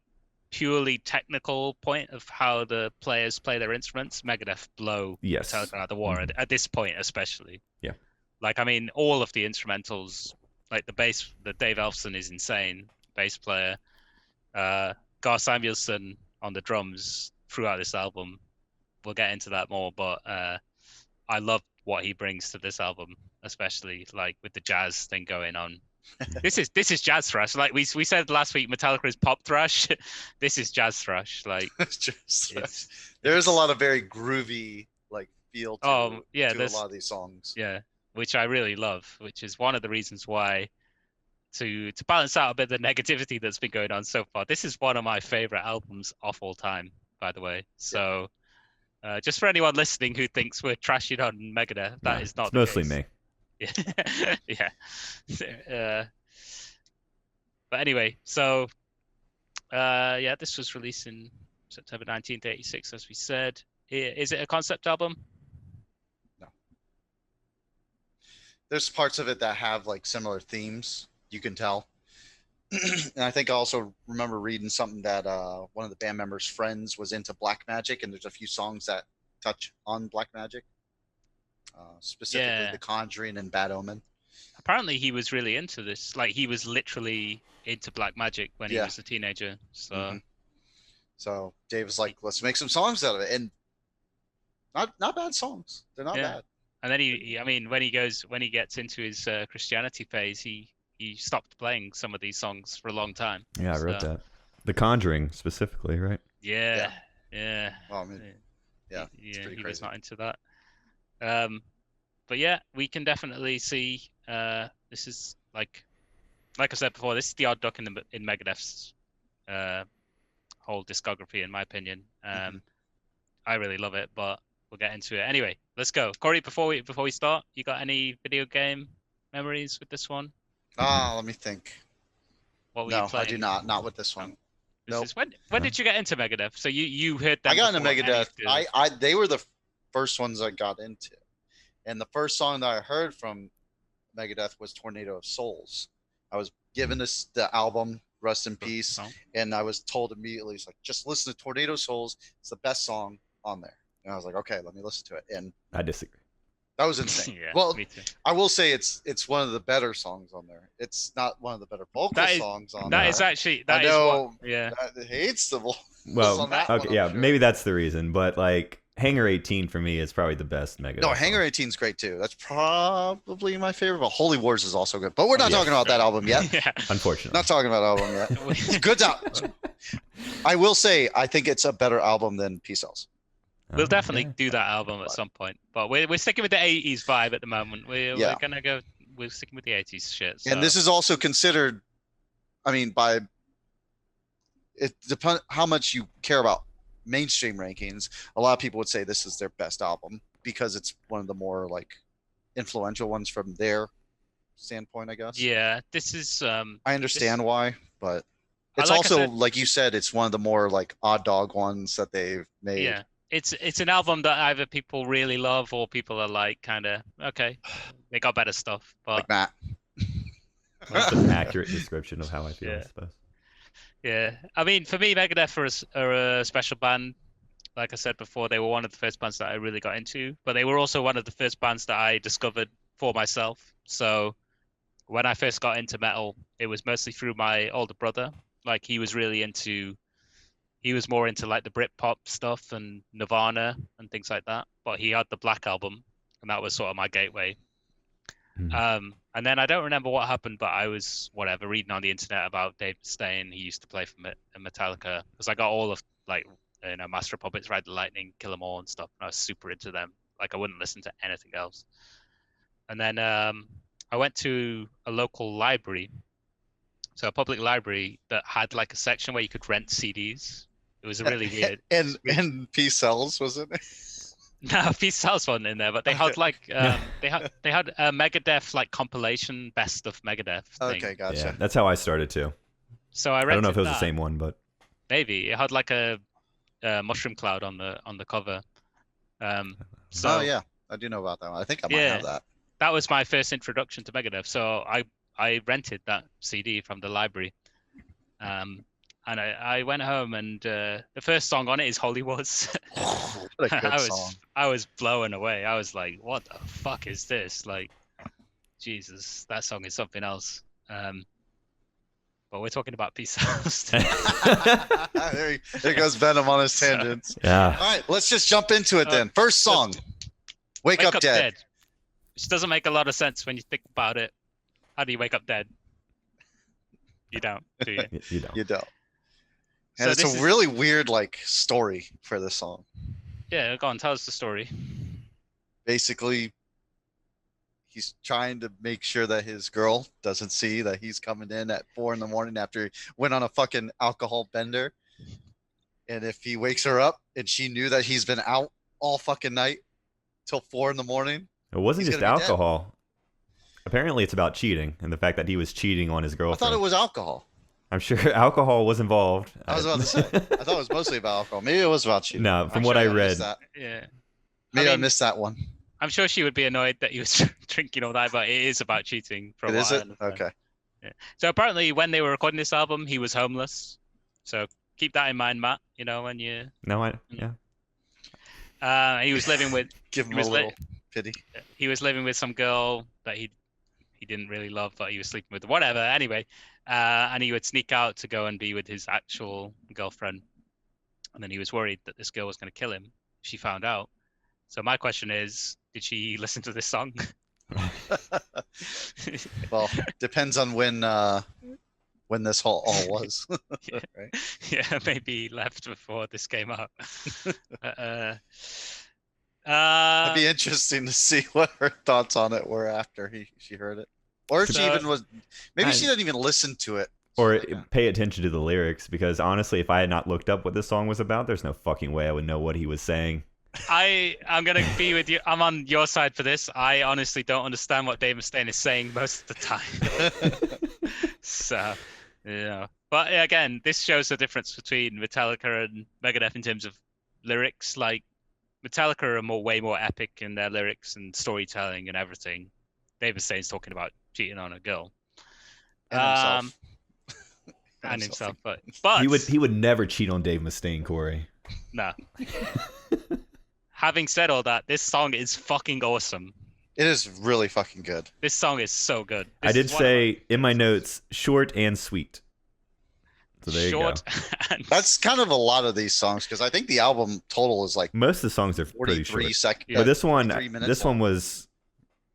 purely technical point of how the players play their instruments, Megadeth blow Metallica out of the water at this point, especially. Yeah. Like, I mean, all of the instrumentals, like the Dave Elfson is insane, bass player. Gar Samuelson on the drums throughout this album. We'll get into that more, but I love what he brings to this album, especially like with the jazz thing going on. This is jazz thrash. Like we said last week, Metallica is pop thrash. This is jazz thrash. Like there's a lot of very groovy like feel to a lot of these songs. Yeah, which I really love. Which is one of the reasons why to balance out a bit of the negativity that's been going on so far. This is one of my favorite albums of all time, by the way. So just for anyone listening who thinks we're trashing on Megadeth, that is not it's mostly me. Yeah. But anyway, so this was released in September 1986, as we said. Is it a concept album? No. There's parts of it that have like similar themes, you can tell. And I think I also remember reading something that one of the band members' friends was into black magic, and there's a few songs that touch on black magic. Specifically The Conjuring and Bad Omen. Apparently he was really into this. Like he was literally into black magic when he was a teenager. So So Dave was like, let's make some songs out of it. And not bad songs. They're not bad. And then when he gets into his Christianity phase, he stopped playing some of these songs for a long time. Yeah, I wrote that. The Conjuring specifically, right? Yeah. Well, I mean, it's pretty crazy. He was not into that. But yeah, we can definitely see this is like I said before, this is the odd duck in Megadeth's whole discography, in my opinion. I really love it, but we'll get into it anyway. Let's go, Corey. Before we start, you got any video game memories with this one? Let me think. What were you playing? I do not. Not with this one. Nope. When did you get into Megadeth? So you heard them. I got into Megadeth. They were the first ones I got into, and the first song that I heard from Megadeth was "Tornado of Souls." I was given the album, Rest in Peace, and I was told immediately, it's like, just listen to "Tornado of Souls." It's the best song on there. And I was like, okay, let me listen to it. And I disagree. That was insane. Yeah, Well, me too. I will say it's one of the better songs on there. It's not one of the better vocal That is- songs on That there. is actually I that is what. know Yeah. that hates the vocals Well, on that okay, one. yeah, I'm sure. maybe that's the reason. But like, Hangar 18 for me is probably the best Megadeth. No, song. Hangar 18 is great too. That's probably my favorite. But Holy Wars is also good. But we're not Yeah. talking about that album yet. Yeah. Unfortunately, Not talking about album yet. It's a good album. I will say I think it's a better album than Peace Cells. We'll definitely Okay. do that album at some point, but we're sticking with the '80s vibe at the moment. We're gonna go. We're sticking with the '80s shit. So. And this is also considered. I mean, by it depends how much you care about mainstream rankings. A lot of people would say this is their best album because it's one of the more like influential ones from their standpoint, I guess. Yeah, this is. I understand why, but it's like I also said- like you said, it's one of the more like odd dog ones that they've made. Yeah, it's an album that either people really love or people are like kind of okay. They got better stuff, but Like Matt. That's an accurate description of how I feel, I Yeah. suppose. yeah. I mean, for me, Megadeth are a special band. Like I said before, they were one of the first bands that I really got into, but they were also one of the first bands that I discovered for myself. So when I first got into metal, it was mostly through my older brother. Like he was more into like the Britpop stuff and Nirvana and things like that. But he had the Black Album, and that was sort of my gateway. And then I don't remember what happened, but I was reading on the internet about Dave Mustaine. He used to play for Metallica because I got all of like Master of Puppets, Ride the Lightning, Kill 'Em All, and stuff. And I was super into them. Like I wouldn't listen to anything else. And then I went to a local library, so a public library that had like a section where you could rent CDs. It was a really weird. And Peace Cells, was it? No, Peace Cells wasn't in there, but they had like they had a Megadeth like compilation best of Megadeth thing. Okay, gotcha. Yeah, that's how I started too. So I I don't know if it was that. the same one, but Maybe it had like a mushroom cloud on the cover. So Oh yeah, I do know about that one. I think I might Yeah. have that. that was my first introduction to Megadeth. So I rented that CD from the library, and I went home and the first song on it is Holy Wars. What a good I was song. I was blown away. I was like, what the fuck is this? Like, Jesus, that song is something else. But we're talking about Peace House. there goes Venom on his tangents. yeah. All right, let's just jump into it then. First song, Wake Up Dead. Which doesn't make a lot of sense when you think about it. How do you wake up dead? You don't, do you? You don't. You don't. And So it's this a is- really weird like story for this song. Yeah, go on, tell us the story. Basically, he's trying to make sure that his girl doesn't see that he's coming in at 4 a.m. after he went on a fucking alcohol bender. And if he wakes her up and she knew that he's been out all fucking night till 4 a.m, It wasn't He's just gonna be dead. alcohol. Apparently, it's about cheating and the fact that he was cheating on his I girlfriend. thought it was alcohol. I'm sure alcohol was involved. I was about to say. I thought it was mostly about alcohol. Maybe it was about cheating. No, from I'm what sure I missed read, that. Yeah. Maybe I mean, missed that one. I'm sure she would be annoyed that he was drinking all that, but it is about cheating. From It what is I it? understand. Okay. So apparently, when they were recording this album, he was homeless. So keep that in mind, Matt. You know when you. He was living with Give He him a was little lit- pity. some girl that he didn't really love, but he was sleeping with. Whatever. Anyway, and he would sneak out to go and be with his actual girlfriend, and then he was worried that this girl was going to kill him. She found out. So my question is, did she listen to this song? Well, depends on when this whole all was. Yeah. Right? Yeah, maybe he left before this came out. It'd be interesting to see what her thoughts on it were after she heard it, or if she So- even was. Maybe she didn't even listen to it. or She's like, pay attention to the lyrics, because honestly, if I had not looked up what this song was about, there's no fucking way I would know what he was saying. I'm gonna be with you. I'm on your side for this. I honestly don't understand what Dave Mustaine is saying most of the time. So, but again, this shows the difference between Metallica and Megadeth in terms of lyrics. Like Metallica are way more epic in their lyrics and storytelling and everything. Dave Mustaine's talking about cheating on a girl and himself. and himself, but He would never cheat on Dave Mustaine, Corey. no. Having said all that, this song is fucking awesome. It is really fucking good. This song is so good. I This did is one of my say in my favorite notes, short and sweet. So there short you go. and That's kind of a lot of these songs because I think the album total is like Most of the songs are pretty 43 short. seconds. Yeah. But this one, 43 minutes this one long. was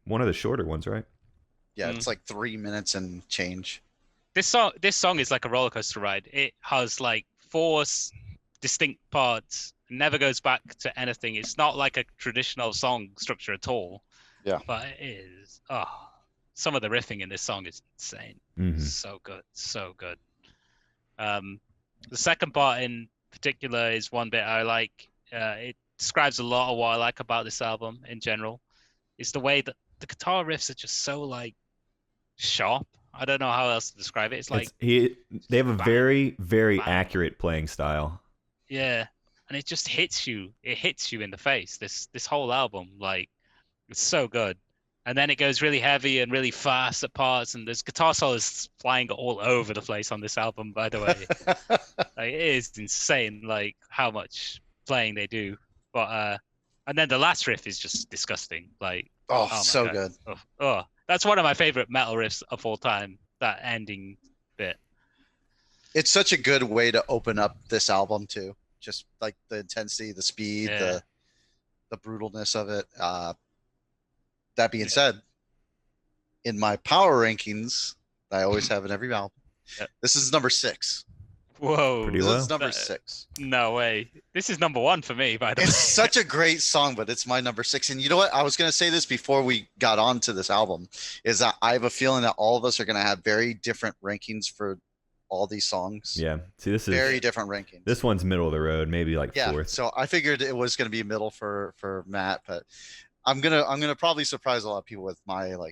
one of the shorter ones, right? Yeah, it's like 3 minutes and change. this song is like a roller coaster ride. It has like four distinct parts. It never goes back to anything. It's not like a traditional song structure at all. Yeah. But it is. Oh, some of the riffing in this song is insane. Mhm. So good, so good. The second part in particular is one bit I like. It describes a lot of what I like about this album in general. It's the way that the guitar riffs are just so like sharp. I don't know how else to describe it. It's like They have a bang, very, very bang. accurate playing style. yeah, and it just hits you. It hits you in the face. This whole album, like, it's so good. And then it goes really heavy and really fast at parts, and there's guitar solos flying all over the place on this album. By the way, like, it is insane, like how much playing they do. But and then the last riff is just disgusting. Like, Oh, my so God. good. Oh, that's one of my favorite metal riffs of all time. That ending bit. It's such a good way to open up this album too. Just like the intensity, the speed, Yeah. the brutalness of it. That being Yeah. said, in my power rankings, I always have in every album. Yeah. This is number 6. Whoa. Pretty This low. is number That- 6. No way. This is number 1 for me, by the way. It's such a great song, but it's my number 6. And you know what? I was going to say this before we got onto this album, is that I have a feeling that all of us are going to have very different rankings for all these songs. Yeah. See, this is Very different rankings. this one's middle of the road, maybe like Yeah, fourth. so I figured it was going to be middle for Matt, but I'm gonna probably surprise a lot of people with my No,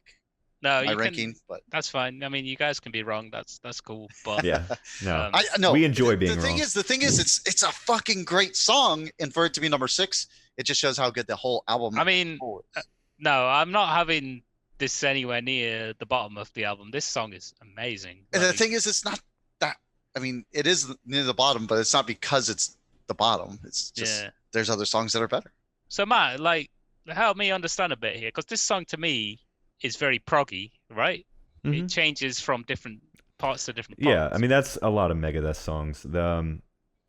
my you ranking. can. But That's fine. I mean, you guys can be wrong. That's cool. But Yeah. No. Um, I no, We enjoy being the thing wrong. is, it's a fucking great song, and for it to be number 6, it just shows how good the whole album. I mean, is. no, I'm not having this anywhere near the bottom of the album. This song is amazing. And the Like, thing is, it's not that. I mean, it is near the bottom, but it's not because it's the bottom. It's just yeah. there's other songs that are better. So Matt, like, help me understand a bit here, because this song to me is very proggy, right? Mhm. It changes from different parts to different Yeah, parts. I mean that's a lot of Megadeth songs.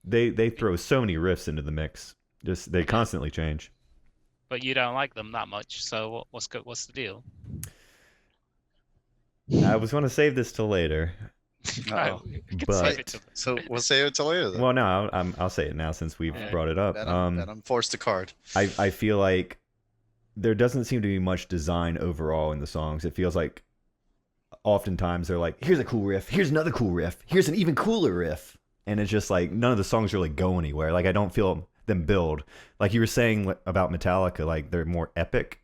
They throw so many riffs into the mix. Just they constantly change. But you don't like them that much. So what's the deal? I was going to save this till later. Uh-oh. You can But- save it to- So we'll save it till later. Then. Well, no, I'll say it now since we've Yeah. brought it up. Then I'm forced to card. I feel like there doesn't seem to be much design overall in the songs. It feels like oftentimes they're like, here's a cool riff, here's another cool riff, here's an even cooler riff, and it's just like none of the songs really go anywhere. Like I don't feel them build. Like you were saying about Metallica, like they're more epic,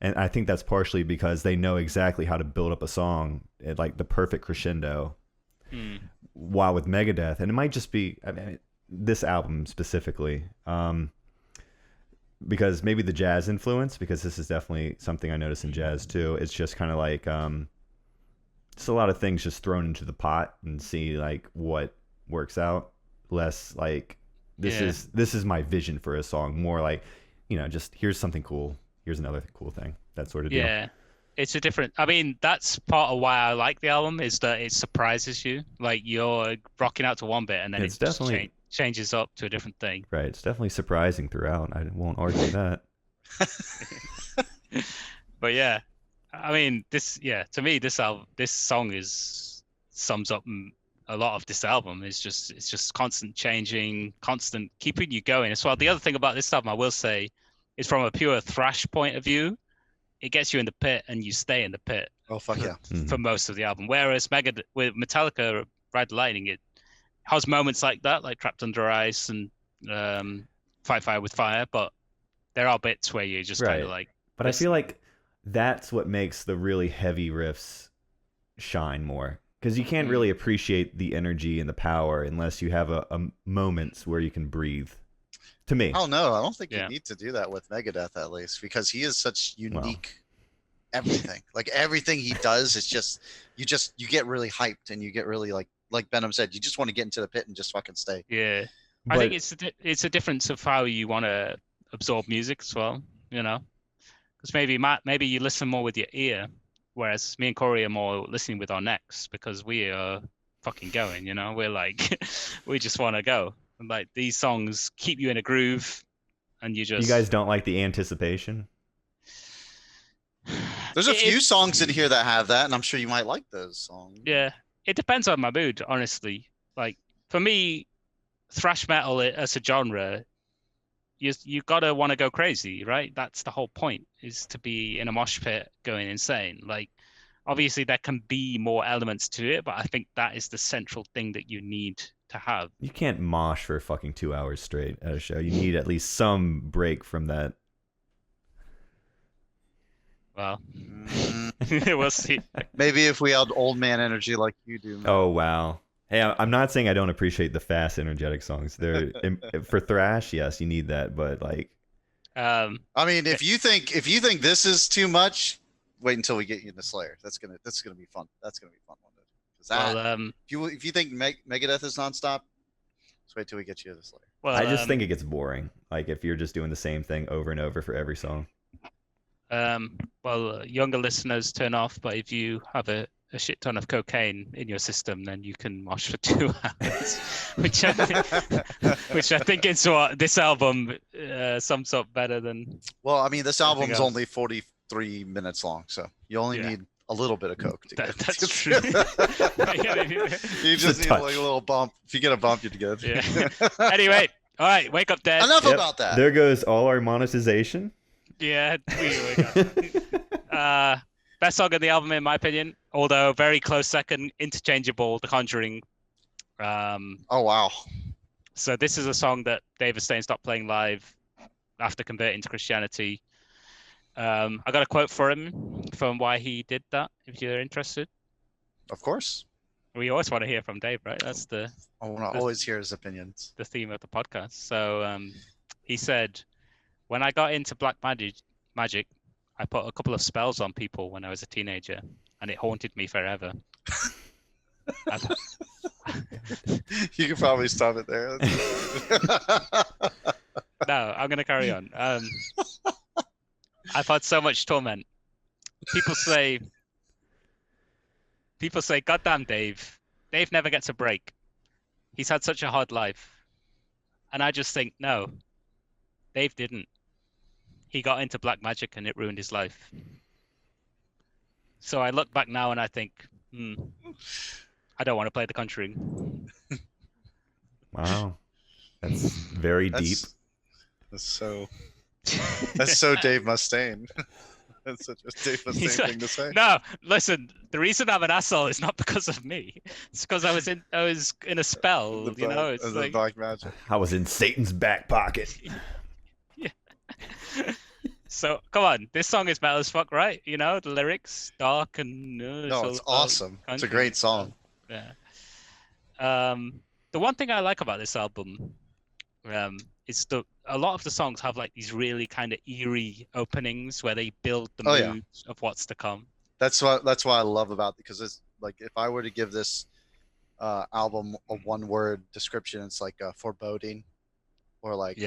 and I think that's partially because they know exactly how to build up a song at like the perfect crescendo. Hmm. While with Megadeth, and it might just be, I mean, this album specifically, because maybe the jazz influence, because this is definitely something I notice in jazz too. It's just kind of like it's a lot of things just thrown into the pot and see like what works out. Less like this Yeah. this is my vision for a song. More like, you know, just here's something cool, here's another cool thing, that sort of deal. Yeah. It's a different. I mean, that's part of why I like the album, is that it surprises you. Like you're rocking out to one bit and then It's it just definitely- changes up to a different thing. Right. It's definitely surprising throughout. I won't argue that. But yeah, I mean, to me, this song sums up a lot of this album. It's just constant changing, constant keeping you going as well. The other thing about this album, I will say, is from a pure thrash point of view, it gets you in the pit and you stay in the pit Oh fuck yeah! for most of the album. Whereas with Metallica, Ride the Lightning, it has moments like that, like Trapped Under Ice and Fight Fire with Fire, but there are bits where you just kind Right. of like. But I Listen. feel like that's what makes the really heavy riffs shine more, because you can't really appreciate the energy and the power unless you have a moments where you can breathe. To me, Oh no, I don't think Yeah. you need to do that with Megadeth at least, because he is such unique. Everything, like everything he does, is just you get really hyped and you get really like Benham said, you just want to get into the pit and just fucking stay. Yeah, but I think it's a difference of how you want to absorb music as well. You know, Because maybe you listen more with your ear, whereas me and Corey are more listening with our necks because we are fucking going. You know, we're like, we just want to go. And like these songs keep you in a groove, and you just. You guys don't like the anticipation? There's a few songs in here that have that, and I'm sure you might like those songs. Yeah, it depends on my mood, honestly. Like for me, thrash metal as a genre, you gotta want to go crazy, right? That's the whole point, is to be in a mosh pit going insane. Like obviously there can be more elements to it, but I think that is the central thing that you need to have. You can't mosh for fucking 2 hours straight at a show. You need at least some break from that. Well, we'll see. Maybe if we had old man energy like you do. Man. Oh wow. Hey, I'm not saying I don't appreciate the fast, energetic songs. They're for thrash, yes, you need that. But like, I mean, if you think this is too much, wait until we get you into Slayer. That's gonna be fun. That's gonna be fun one day. If you think Megadeth is nonstop, let's wait till we get you into Slayer. Well, I just think it gets boring. Like if you're just doing the same thing over and over for every song. Younger listeners turn off, but if you have a shit ton of cocaine in your system, then you can mosh for 2 hours, which I think is what this album sums up better than. Well, I mean, this album's only 43 minutes long, so you only need a little bit of coke to get. That's true. You just need like a little bump. If you get a bump, you're good. Yeah. Anyway, all right, Wake Up Dead. Enough about that. There goes all our monetization. Yeah, best song of the album in my opinion, although very close second, interchangeable, The Conjuring. Oh wow. So this is a song that Dave Mustaine stopped playing live after converting to Christianity. I got a quote for him from why he did that, if you're interested. Of course. We always want to hear from Dave, right? I want to always hear his opinions. The theme of the podcast. So he said, when I got into black magic, I put a couple of spells on people when I was a teenager, and it haunted me forever. You can probably stop it there. No, I'm going to carry on. I've had so much torment. People say, "Goddamn, Dave. Dave never gets a break. He's had such a hard life." And I just think, no, Dave didn't. He got into black magic and it ruined his life. So I look back now and I think, I don't want to play The Conjuring. Wow. That's very deep. That's so Dave Mustaine. That's such a Dave Mustaine thing to say. No, listen, the reason I'm an asshole is not because of me. It's because I was in a spell, it's like black magic. I was in Satan's back pocket. Yeah. So come on, this song is metal as fuck, right? You know, the lyrics dark and no, it's awesome. It's a great song. Yeah. The one thing I like about this album, is a lot of the songs have like these really kind of eerie openings where they build the mood of what's to come. That's why I love about it, because it's like if I were to give this album a one-word description, it's like foreboding, or like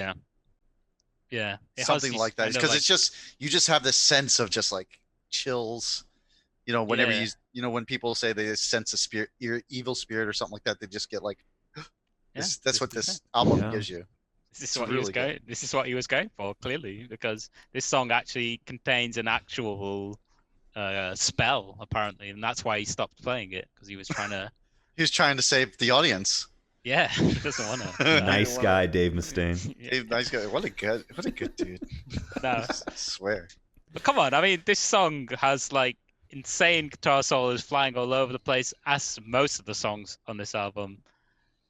something like that. Because it's just you just have this sense of just like chills. You know, whenever when people say they sense a spirit, evil spirit or something like that, they just get like. That's what this album gives you. This is what he was going for, clearly, because this song actually contains an actual spell, apparently, and that's why he stopped playing it, because he was trying to. He was trying to save the audience. Yeah, he doesn't want to. Nice guy, Dave Mustaine. Dave, nice guy. What a good dude. No, I swear. But come on, I mean, this song has like insane guitar solos flying all over the place, as most of the songs on this album.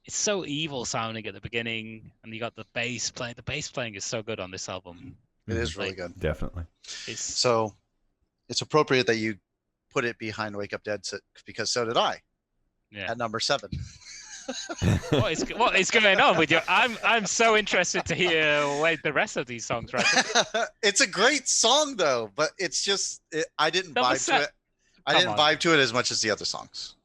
It's so evil sounding at the beginning, and you got the bass playing. The bass playing is so good on this album. It is really good. Definitely. So it's appropriate that you put it behind Wake Up Dead, because so did I. Yeah. At number 7. What is going on with you? I'm so interested to hear the rest of these songs, right? It's a great song though, but it's just I didn't vibe to it. I didn't vibe to it as much as the other songs.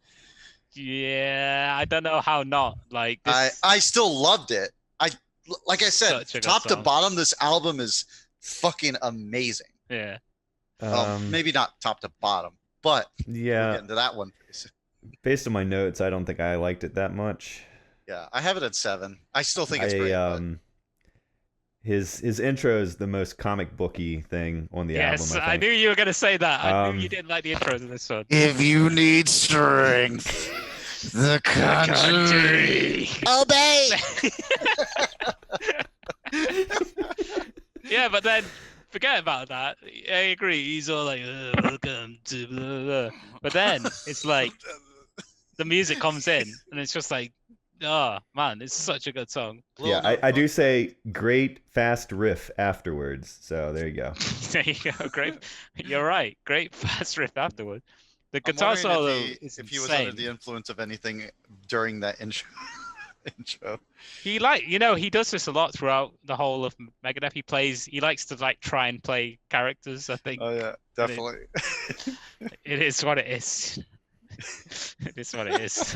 Yeah, I don't know how not. Like this... I still loved it. Like I said, top to bottom, this album is fucking amazing. Yeah. Maybe not top to bottom, but we'll Yeah, get into that one. based on my notes, I don't think I liked it that much. Yeah, I have it at 7. I still think it's I great. But his intro is the most comic booky thing on the album. Yes, I I think. knew you were gonna say that. I knew you Um, didn't like the intro to this one. if you need strength, the country obey. Yeah, but then forget about that. I agree. He's all like, "Welcome to blah, blah." But then it's like the music comes in, and it's just like, oh man, it's such a good song. Yeah, I do say great fast riff afterwards. So there you go. There you go. Great. You're right. Great fast riff afterward. The I'm guitar wondering solo if is he was under insane. the influence of anything during that intro. intro. He he does this a lot throughout the whole of Megadeth. He likes to like try and play characters. I think Oh yeah, definitely. it is what it is. It is what it is.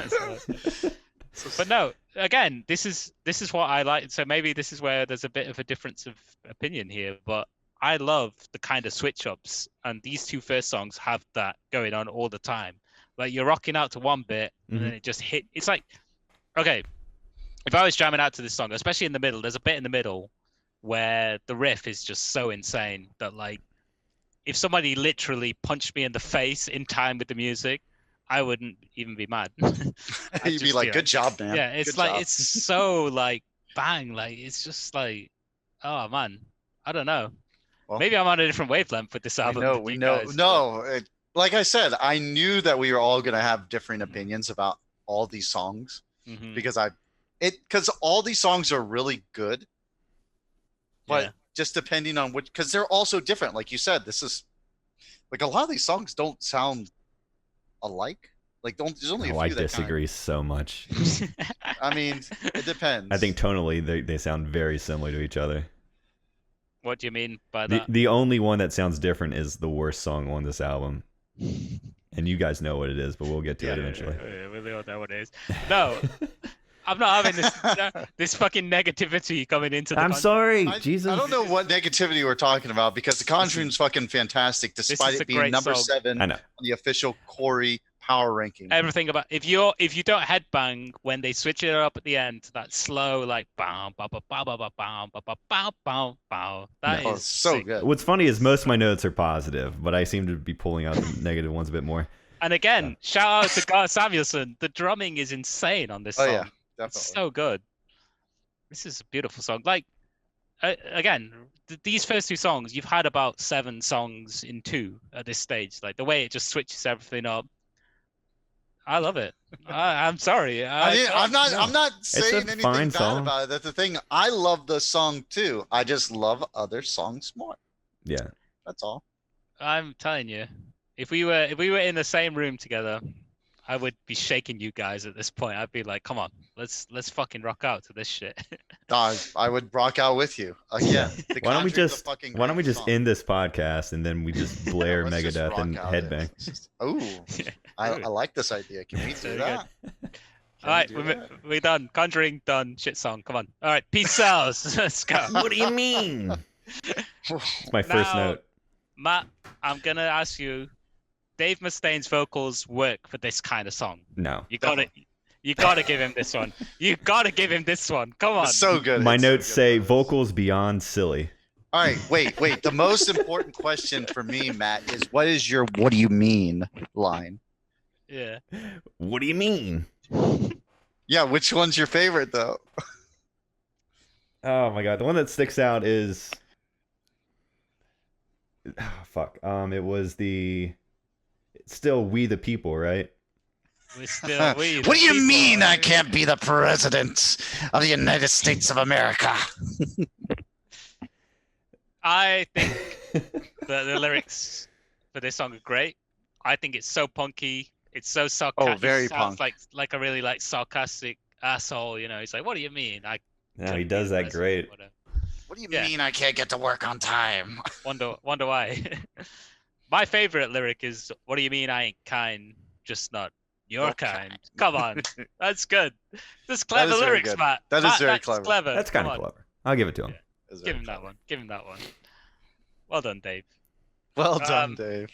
But no, again, this is what I like. So maybe this is where there's a bit of a difference of opinion here. But I love the kind of switch ups, and these two first songs have that going on all the time. Like you're rocking out to one bit, and then it just hit. It's like, okay, if I was jamming out to this song, especially in the middle, there's a bit in the middle where the riff is just so insane that like, if somebody literally punched me in the face in time with the music, I wouldn't even be mad. You'd be like, "Good job, man." Yeah, it's Good like job. it's so like bang, like it's just like, oh man, I don't know. Well, Maybe I'm on a different wavelength with this album. We know. No, like I said, I knew that we were all gonna have different opinions about all these songs because because all these songs are really good, but just depending on which, because they're also different. Like you said, this is like a lot of these songs don't sound alike. Like there's only a few I that disagree so much. I mean, it depends. I think tonally they sound very similar to each other. What do you mean by that? The only one that sounds different is the worst song on this album. And you guys know what it is, but we'll get to it eventually. We all know what it is. No, I'm not having this fucking negativity coming into the I'm sorry, I Jesus. don't know what negativity we're talking about because The Conjuring's fucking fantastic, despite it being number 7 I know. on the official Corey power ranking. Everything about if you don't headbang when they switch it up at the end, that slow like bow bow bow bow bow bow bow bow bow bow bow. That is so sick. good. What's funny is most of my notes are positive, but I seem to be pulling out the negative ones a bit more. And again, shout out to Gar Samuelson. The drumming is insane on this song. Oh yeah, definitely. It's so good. This is a beautiful song. Like again, these first two songs, you've had about 7 songs in 2 at this stage. Like the way it just switches everything up. I love it. I'm sorry. I'm not saying a anything fine bad song. about it. That's the thing. I love the song too. I just love other songs more. Yeah. That's all. I'm telling you, if we were in the same room together, I would be shaking you guys at this point. I'd be like, come on, let's fucking rock out to this shit. I would rock out with you again. Why don't we just end this podcast and then we just blare Let's just Megadeth rock and out. headbang? Oh, I like this idea. Can we do that? All right, we're done. Conjuring done. Shit song. Come on. All right, peace out. Let's go. What do you mean? It's my first Now, note. Matt, I'm gonna ask you. Dave Mustaine's vocals work for this kind of song. No. You gotta give him this one. You gotta give him this one. Come on. It's so good. My It's notes so say good. vocals beyond silly. All right, wait. The most important question for me, Matt, is what is your "What do you mean" line? Yeah. What do you mean? Yeah, which one's your favorite though? Oh my god, the one that sticks out is fuck. It was it's still "We the People," right? We're still we. What do you mean I can't be the president of the United States of America? I think the lyrics for this song are great. I think it's so punky. It's so sarcastic. Oh, very sounds punk. like a really like sarcastic asshole. You know, he's like, "What do you mean?" No, he does that great. Whatever. What do you mean I can't get to work on time? Wonder why. My favorite lyric is, "What do you mean I ain't kind? Just not your Your kind." kind. Come on, that's good. That's clever is very lyrics, good. Matt. That is Matt, very that's clever. That's kind Come of on. clever. I'll give it to him. Give him that one. Give him that one. Well done, Dave. Well done, Um, Dave.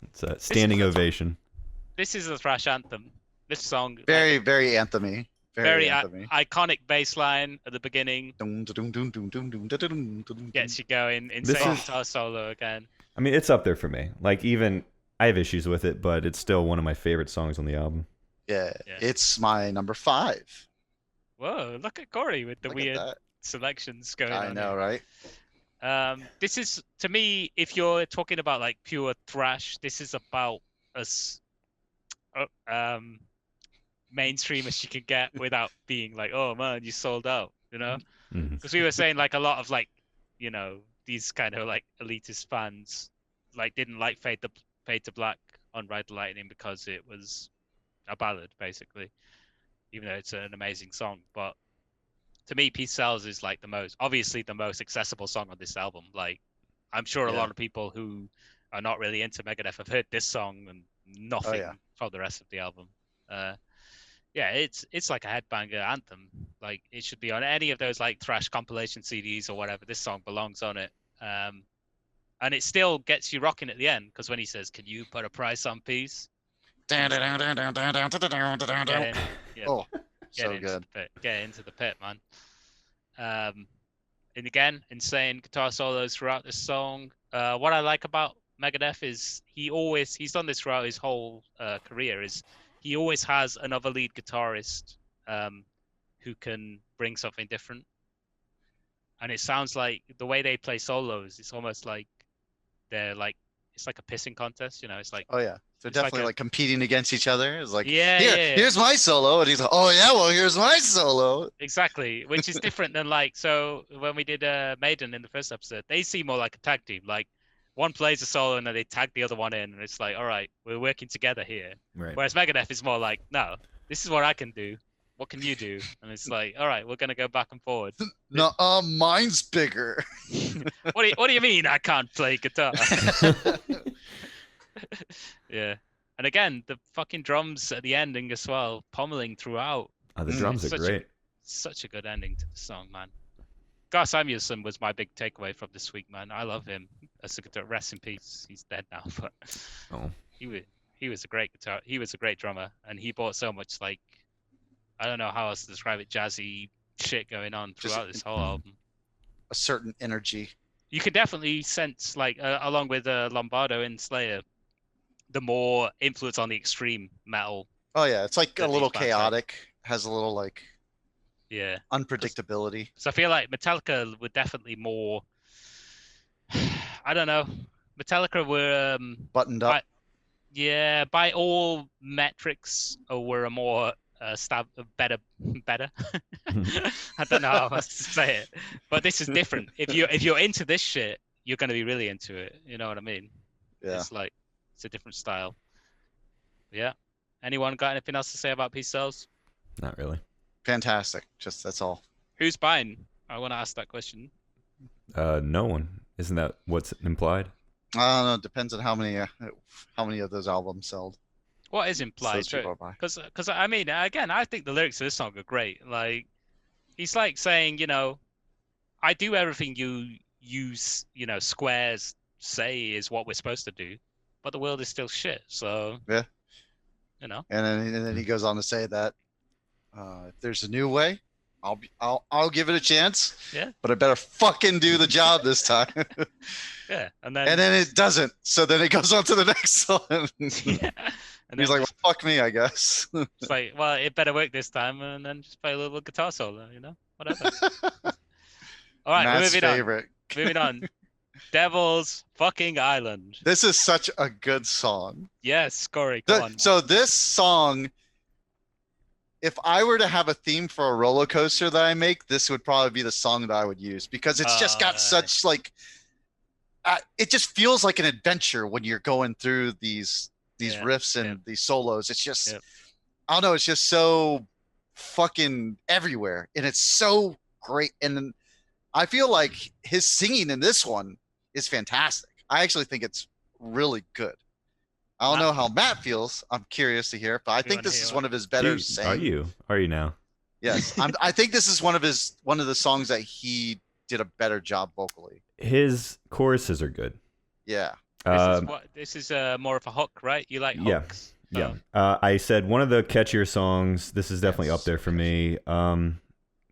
It's a standing a- ovation. This is a thrash anthem. This song, Very, like, very anthemy. Very very anthemy. iconic bass line at the beginning, gets you going. This Insane is- guitar solo again. I mean, it's up there for me. Like, even I have issues with it, but it's still one of my favorite songs on the album. Yeah, Yeah. it's my number 5. Whoa, look at Corey with the Look at weird that. selections going I on. know, here. right? This is, to me, if you're talking about like pure thrash, this is about as mainstream as you can get without being like, oh man, you sold out, you know? Mhm. Because we were saying like a lot of like, you know, these kind of like elitist fans like didn't like Fade to Black on Ride the Lightning because it was a ballad basically, even though it's an amazing song. But to me, Peace Sells is like the most accessible song on this album. Like, I'm sure a Yeah. lot of people who are not really into Megadeth have heard this song and nothing yeah. from the rest of the album. Yeah, it's like a headbanger anthem. Like, it should be on any of those like thrash compilation CDs or whatever. This song belongs on it. And it still gets you rocking at the end because when he says, "Can you put a price on peace?" Get in, yeah, Oh, get so into good. the pit. Get into the pit, man. And again, insane guitar solos throughout this song. What I like about Megadeth is he's done this throughout his whole career. Is he always has another lead guitarist who can bring something different. And it sounds like the way they play solos, it's almost like it's like a pissing contest, you know. It's like, Oh yeah, they're It's like definitely a- like competing against each other. It's like, yeah, here, yeah, yeah. here's my solo, and he's like, oh yeah, well here's my solo. Exactly, which is different than like, so when we did Maiden in the first episode, they seem more like a tag team. Like, one plays a solo and then they tag the other one in, and it's like, all right, we're working together here. Right. Whereas Megadeth is more like, no, this is what I can do. What can you do? And it's like, all right, we're gonna go back and forward. No, mine's bigger. What do you mean I can't play guitar? Yeah. And again, the fucking drums at the ending as well, pummeling throughout. The drums are Such a- great. Such a good ending to the song, man. Gar Samuelson was my big takeaway from this week, man. I love him as a guitar. Rest in peace. He's dead now, but Oh. he was a great guitar. He was a great drummer, and he brought so much, like, I don't know how else to describe it, jazzy shit going on throughout this whole album. A certain energy. You could definitely sense, like, along with Lombardo and Slayer, the more influence on the extreme metal. Oh yeah, it's like That a little these bands have. chaotic. Has a little like Yeah. unpredictability. So I feel like Metallica were definitely more. I don't know. Metallica were, Buttoned up. yeah, by all metrics, were a more better. I don't know how else to say it, but this is different. If you're into this shit, you're gonna be really into it. You know what I mean? Yeah. It's like, it's a different style. Yeah. Anyone got anything else to say about Peace Sells? Not really. Fantastic. Just that's all. Who's buying? I want to ask that question. No one. Isn't that what's implied? I don't know. It depends on how many of those albums sold. What is implied? Those people are buying. Because I mean, again, I think the lyrics of this song are great. Like, he's like saying, you know, I do everything you know, squares say is what we're supposed to do, but the world is still shit. So Yeah. You know. And then he goes on to say that if there's a new way, I'll give it a chance. Yeah. But I better fucking do the job this time. Yeah. And And then it doesn't. So then it goes on to the next song. yeah. And He's then like, well, fuck me, I guess. it's like, well, it better work this time, and then just play a little guitar solo, you know, whatever. All right, Matt's moving favorite. on. Moving on. Devil's fucking Island. This is such a good song. Yes, Corey, come on. So this song, if I were to have a theme for a roller coaster that I make, this would probably be the song that I would use because it's just got such like, it just feels like an adventure when you're going through these riffs and these solos. It's just, I don't know, it's just so fucking everywhere, and it's so great. And I feel like his singing in this one is fantastic. I actually think it's really good. I don't know how Matt feels. I'm curious to hear, but I think this is one of his better saying. Are you now? Yes, I think this is one of the songs that he did a better job vocally. His choruses are good. Yeah. This is more of a hook, right? You like Yeah. hooks. Yeah. So, I said one of the catchier songs. This is definitely up there so for catchy. me.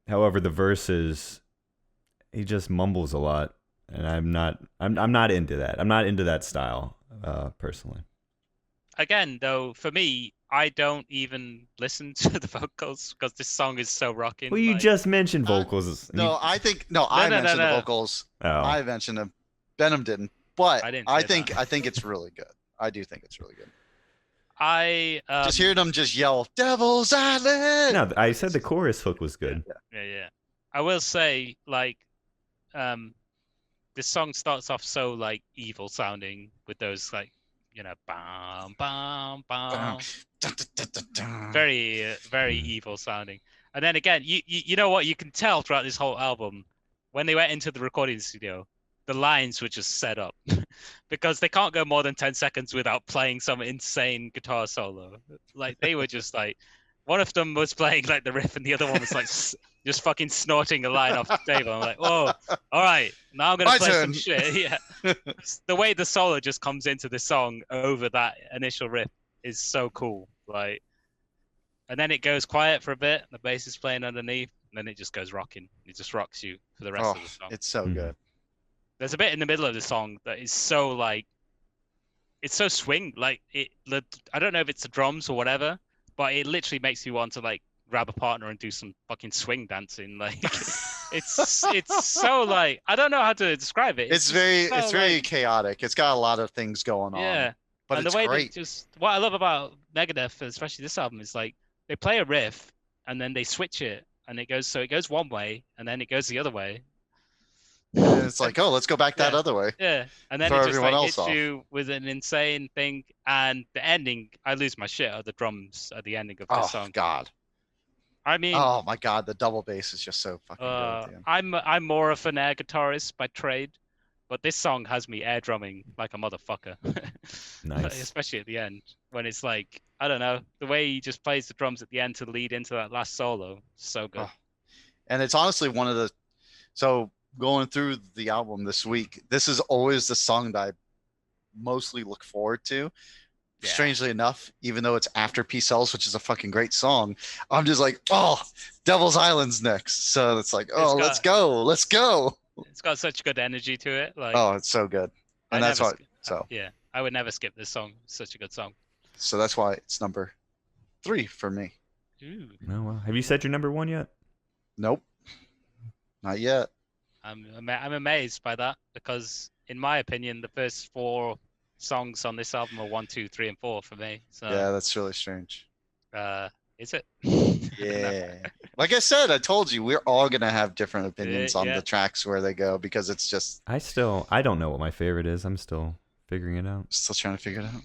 However, the verses, he just mumbles a lot, and I'm not into that. I'm not into that style, personally. again, though, for me, I don't even listen to the vocals because this song is so rocking. Well, you Like, just mentioned vocals. No, I think no. no, I no, no, mentioned the no. vocals. Oh. I mentioned them. Benham didn't, but I didn't I say think that. I think it's really good. I do think it's really good. I Just hearing them just yell "Devil's Island." No, I Like, said it's the just- chorus hook was good. yeah. I will say, like, um, this song starts off so like evil sounding with those like, bam, bam, Dun, bam, dun, dun, dun, dun. very Mm. evil sounding. And then again, you know what you can tell throughout this whole album, when they went into the recording studio, the lines were just set up because they can't go more than 10 seconds without playing some insane guitar solo. Like they were just like, one of them was playing like the riff and the other one was like just fucking snorting a line off the table. I'm like, oh, all right, now I'm gonna My play some turn. shit. Yeah, the way the solo just comes into the song over that initial riff is so cool. Like, and then it goes quiet for a bit, the bass is playing underneath, and then it just goes rocking. It just rocks you for the rest Oh, of the song. it's so Mhm. good. There's a bit in the middle of the song that is so like, it's so swing. Like I don't know if it's the drums or whatever, but it literally makes you want to like grab a partner and do some fucking swing dancing. Like it's so like, I don't know how to describe it. It's just it's so, very like, chaotic. It's got a lot of things going on, yeah. but And the it's way great. that just what I love about Megadeth, especially this album, is like they play a riff and then they switch it and it goes one way and then it goes the other way. And it's like, oh, let's go back that Yeah. other way. Yeah. And then Throw it just everyone like else hits off. you with an insane thing. And the ending, I lose my shit at the drums at the ending of this Oh song. God. I mean, Oh my God. The double bass is just so fucking good at the end. I'm more of an air guitarist by trade, but this song has me air drumming like a motherfucker. Nice. Especially at the end when it's like, I don't know, the way he just plays the drums at the end to lead into that last solo, so good. Oh. And it's honestly one of the. So going through the album this week, this is always the song that I mostly look forward to. Yeah. Strangely enough, even though it's after Peace Sells, which is a fucking great song, I'm just like, oh, Devil's Island's next. So it's like, oh, let's go. Let's go. It's got such good energy to it. Like, Oh, it's so good. And that's why. So yeah, I would never skip this song. It's such a good song. so that's why it's number 3 for me. Ooh, Oh, well. Have you said your number one yet? Nope. Not yet. I'm amazed by that because, in my opinion, the first 4 songs on this album are 1, 2, 3, and 4 for me. So, Yeah, that's really strange. is it? Yeah. Like I said, I told you, we're all going to have different opinions on Yeah. the tracks where they go because it's just I don't know what my favorite is. I'm still figuring it out. still trying to figure it out.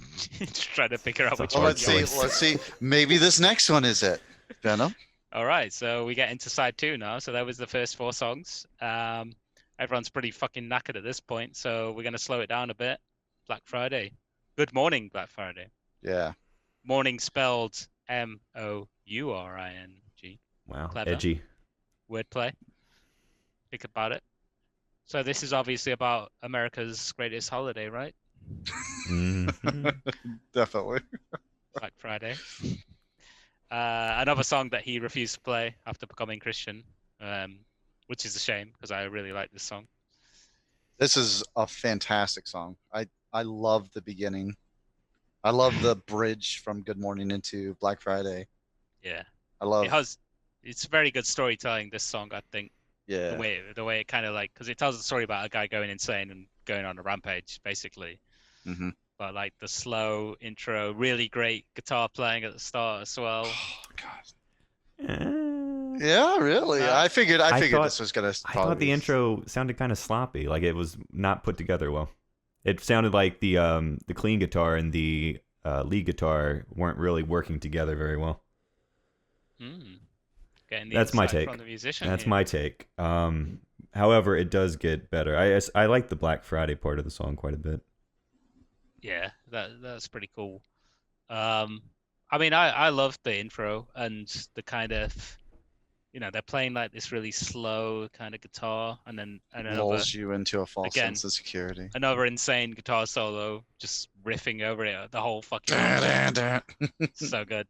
Just trying to figure out It's a which Well, one. hard let's see. choice. Let's see. Maybe this next one is it. Venom. All right, so we get into side 2 now. So that was the first 4 songs. Everyone's pretty fucking knackered at this point, so we're gonna slow it down a bit. Black Friday. Good morning, Black Friday. Yeah. Morning spelled Mouring. Wow. Clever. Edgy. Wordplay. Think about it. So this is obviously about America's greatest holiday, right? Mhm. Definitely. Black Friday. Another song that he refused to play after becoming Christian, which is a shame because I really like this song. This is a fantastic song. I love the beginning. I love the bridge from Good Morning into Black Friday. Yeah, I love. it's very good storytelling. This song, I think, Yeah. the way it kind of like, because it tells a story about a guy going insane and going on a rampage, basically. hmm But like the slow intro, really great guitar playing at the start as well. Oh God. Eh. Yeah, really. I figured. I figured thought- this was gonna. I probably thought the be- intro sounded kind of sloppy. Like it was not put together well. It sounded like the clean guitar and the lead guitar weren't really working together very well. Getting the That's my insight take. from the musician That's here. my take. However, it does get better. I like the Black Friday part of the song quite a bit. Yeah, that's pretty cool. I mean, I love the intro and the kind of they're playing like this really slow kind of guitar, and another Lulls you into a false again, sense of security. another insane guitar solo, just riffing over it the whole fucking so good.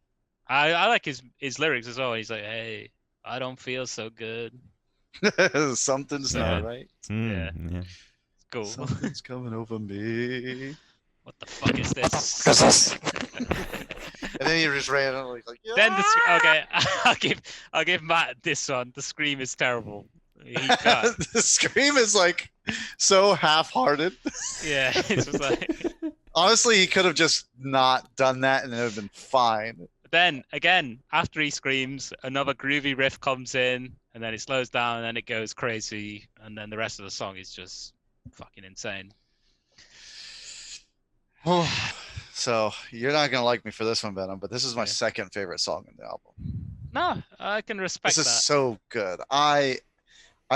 I like his lyrics as well. He's like, "Hey, I don't feel so good." Something's So not good. right. Yeah. Yeah. It's cool. Something's coming over me. What the fuck is this? And then he just ran out like, Then okay, I'll give Matt this one. The scream is terrible. He got the scream is like so half-hearted. yeah. It's just like Honestly, he could have just not done that and it would have been fine. then again after he screams, another groovy riff comes in, and then it slows down, and then it goes crazy, and then the rest of the song is just fucking insane. So you're not gonna like me for this one, Venom, but this is my Yeah. second favorite song in the album. No, I can respect This is that. so good. I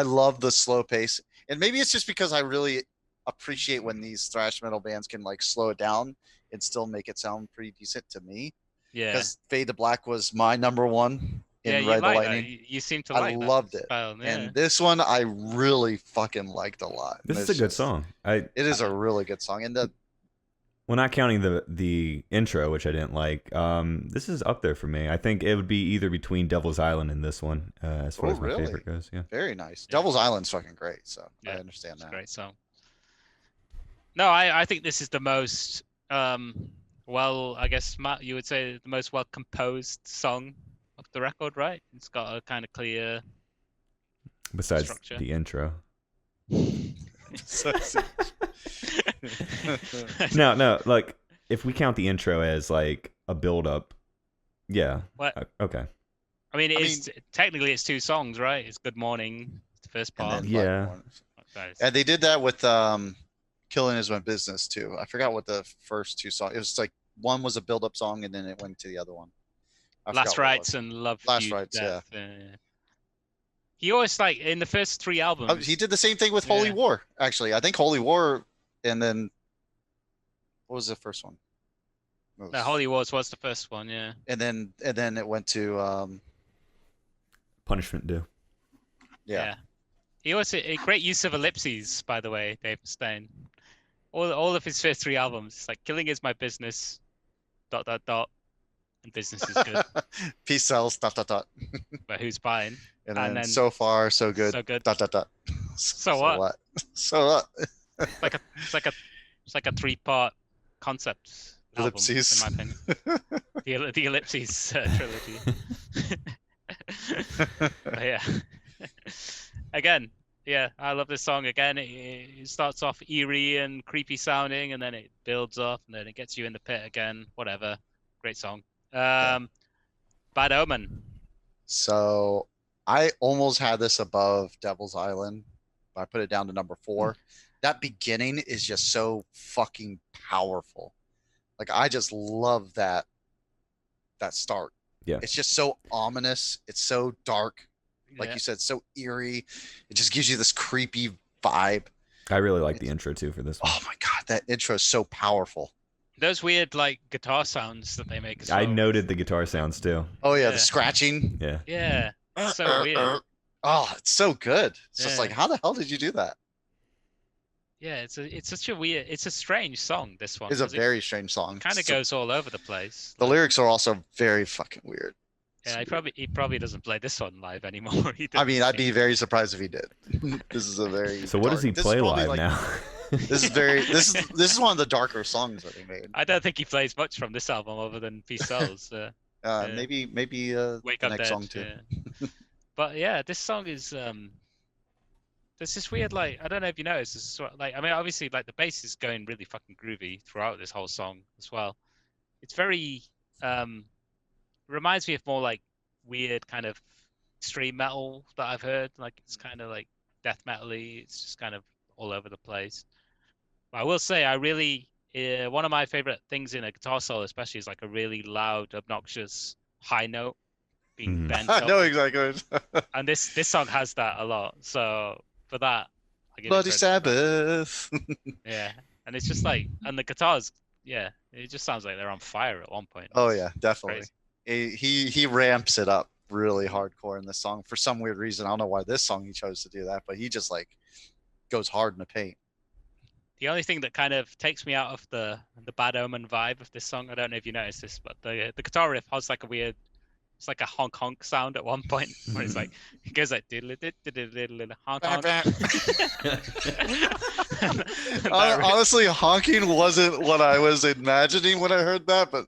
love the slow pace, and maybe it's just because I really appreciate when these thrash metal bands can like slow it down and still make it sound pretty decent to me. Yeah. Because Fade to Black was my number one in Yeah, you Ride the like that. Lightning. You seem to I like that loved it. style, yeah. And this one I really fucking liked a lot. This is It's a good just- song. It is a really good song. And the Well, not counting the intro, which I didn't like. This is up there for me. I think it would be either between Devil's Island and this one, as far Oh, as my really? favorite goes. Yeah. very nice. Yeah. Devil's Island's fucking great, so I Yeah, understand It's a that. great song. No, I think this is the most well, I guess Matt, you would say the most well composed song of the record, right? It's got a kind of clear Besides structure. the intro. So- No, like if we count the intro as like a build up, yeah. What? Okay. I mean, technically it's two songs, right? It's Good Morning, the first and part. then Yeah. Bloodborne. And they did that with Killing Is My Business too. I forgot what the first two songs. It was like one was a build-up song and then it went to the other one. I forgot Last what it Rites was. and Love Last You to Rites, Death. He always like in the first three albums. Oh, he did the same thing with Holy Yeah. War. Actually, I think Holy War, and then what was the first one? It No, was- Holy Wars was the first one, yeah. and then it went to Punishment Due. yeah. He also a great use of ellipses, by the way, Dave Mustaine. All of his first three albums, it's like Killing Is My Business, ... and Business Is Good, Peace sells dot dot dot, but who's buying? and And then then so far so good So good. dot dot dot. So what? So what? It's like a three-part concept album, Ellipses. in my opinion. The Ellipses trilogy. But yeah. Again, yeah, I love this song. Again, it starts off eerie and creepy sounding, and then it builds up, and then it gets you in the pit again. Whatever, great song. Bad Omen. So I almost had this above Devil's Island, but I put it down to number 4. That beginning is just so fucking powerful. Like I just love that start. Yeah. It's just so ominous. It's so dark. Like Yeah. you said, so eerie. It just gives you this creepy vibe. I really like the intro too for this one. Oh my god, that intro is so powerful. Those weird like guitar sounds that they make. As I well. noted the guitar sounds too. Oh yeah, Yeah. the scratching. Yeah. Yeah, so weird. Oh, it's so good. It's just Yeah. like, how the hell did you do that? Yeah, it's such a weird, it's a strange song. This one. It's a 'cause very strange song. kind of So- goes all over the place. The lyrics are also very fucking weird. Yeah, he probably doesn't play this one live anymore. I mean, I'd be very surprised if he did. This is a very So what does he dark- this is play probably live like- now? This is very this is one of the darker songs that he made. I don't think he plays much from this album other than Peace Sells. Yeah. Maybe Wake the Up next Dead. song too. Yeah. But yeah, this song is there's this weird like I don't know if you noticed this is like I mean obviously like the bass is going really fucking groovy throughout this whole song as well. It's very reminds me of more like weird kind of extreme metal that I've heard. Like it's kind of like death metal-y. It's just kind of all over the place. But I will say I really one of my favorite things in a guitar solo especially is like a really loud, obnoxious high note being Mhm. bent I up. know exactly. And this song has that a lot. So for that, I give it Bloody credit. Sabbath. Yeah, and it's just like, and the guitars, yeah, it just sounds like they're on fire at one point. Oh It's yeah, definitely. crazy. He ramps it up. really hardcore in this song for some weird reason. I don't know why this song he chose to do that, but he just like goes hard in the paint. The only thing that kind of takes me out of the Bad Omen vibe of this song, I don't know if you noticed this, but the guitar riff has like a weird, it's like a honk honk sound at one point where it's like it goes like diddle honk honk. Honestly, honking wasn't what I was imagining when I heard that, but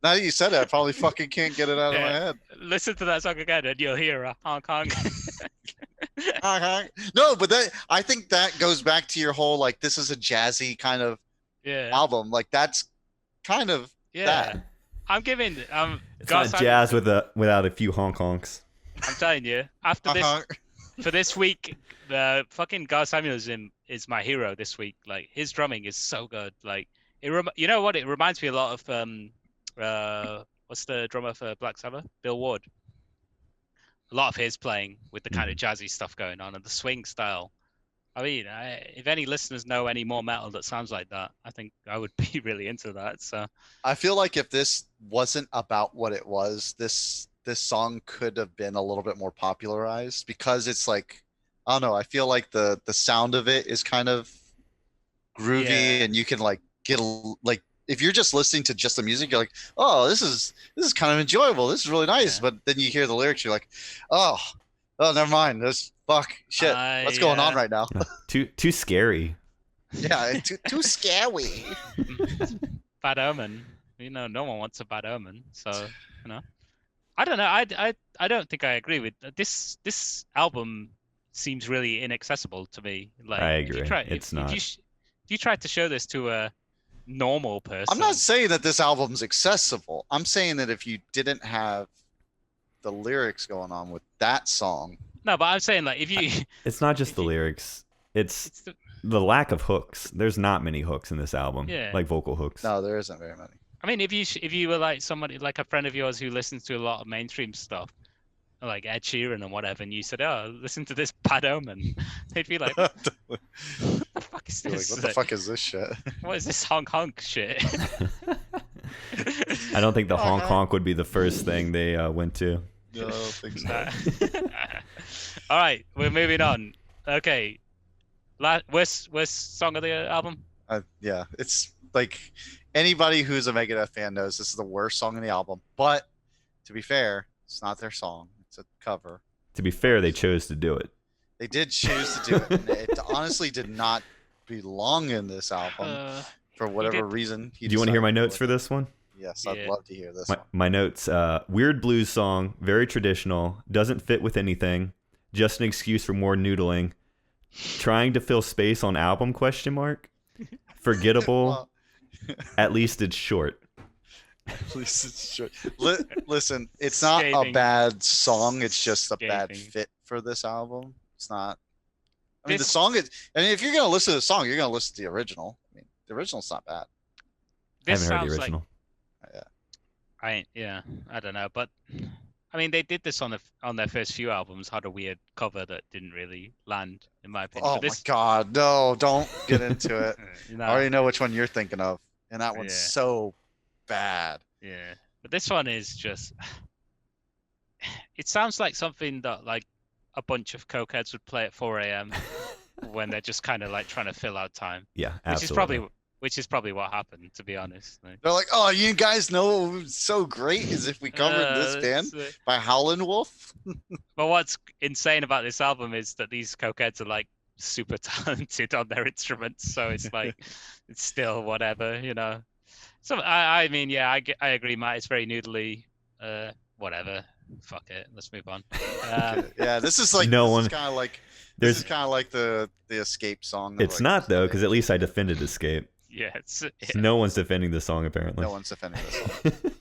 now that you said it, I probably fucking can't get it out of my head. Listen to that song again and you'll hear a honk honk. No, but I think that goes back to your whole like this is a jazzy kind of album. Like that's kind of that. I'm giving it's not jazz without a few honk honks. I'm telling you, after this for this week, the fucking Gar Samuels is my hero this week. Like his drumming is so good. Like you know what? It reminds me a lot of what's the drummer for Black Sabbath? Bill Ward. A lot of his playing with the kind of jazzy stuff going on and the swing style. I mean, if any listeners know any more metal that sounds like that, I think I would be really into that. So I feel like if this wasn't about what it was, this song could have been a little bit more popularized because it's like, I don't know, I feel like the sound of it is kind of groovy and you can like get like if you're just listening to just the music, you're like, oh, this is kind of enjoyable. This is really nice. Yeah. But then you hear the lyrics, you're like, oh, never mind. This shit. What's going on right now? Too scary. Yeah, too scary. Bad Omen. You know, no one wants a bad omen. So, you know, I don't know. I don't think I agree with this album. Seems really inaccessible to me. Like, I agree. It's not. If you tried to show this to a normal person. I'm not saying that this album's accessible. I'm saying that if you didn't have the lyrics going on with that song. No, but I'm saying like if you. It's not just the lyrics. It's the lack of hooks. There's not many hooks in this album. Yeah. Like vocal hooks. No, there isn't very many. I mean, if you were like somebody like a friend of yours who listens to a lot of mainstream stuff, like Ed Sheeran and whatever, and you said, "Oh, listen to this Bad Omen," they'd be like, "What the fuck is this? Like, what the fuck is this shit? What is this honk honk shit?" I don't think the honk honk would be the first thing they went to. No, I don't think so. All right, we're moving on. Okay, worst song of the album? Yeah, it's like anybody who's a Megadeth fan knows this is the worst song in the album. But to be fair, it's not their song. It's a cover. To be fair, they chose to do it. They did choose to do it. And it honestly did not belong in this album for whatever reason. Do you want to hear my notes for this one? Yes, I'd love to hear this one. My notes, weird blues song, very traditional, doesn't fit with anything, just an excuse for more noodling, trying to fill space on album, ? Forgettable, at least it's short. At least it's short. Listen, it's not a bad song, it's just a bad fit for this album. It's not. I mean, the song is. I mean, if you're gonna listen to the song, you're gonna listen to the original. I mean, the original's not bad. I haven't heard the original. I don't know, but I mean, they did this on their first few albums. Had a weird cover that didn't really land, in my opinion. Oh my god, no! Don't get into it. I already know which one you're thinking of, and that one's so bad. Yeah, but this one is just. It sounds like something that like a bunch of cokeheads would play at 4 a.m. when they're just kind of like trying to fill out time. Yeah, absolutely. Which is probably what happened, to be honest. Like, they're like, "Oh, you guys know what was so great is if we covered this band by Howlin' Wolf." But what's insane about this album is that these cokeheads are like super talented on their instruments, so it's like it's still whatever, you know. So I mean, yeah, I agree, Matt. It's very noodly. Whatever. Fuck it. Let's move on. Yeah, this is like this is kind of like the Escape song. It's like, not though, because at least I defended Escape. Yeah, no one's defending the song apparently. No one's defending the song.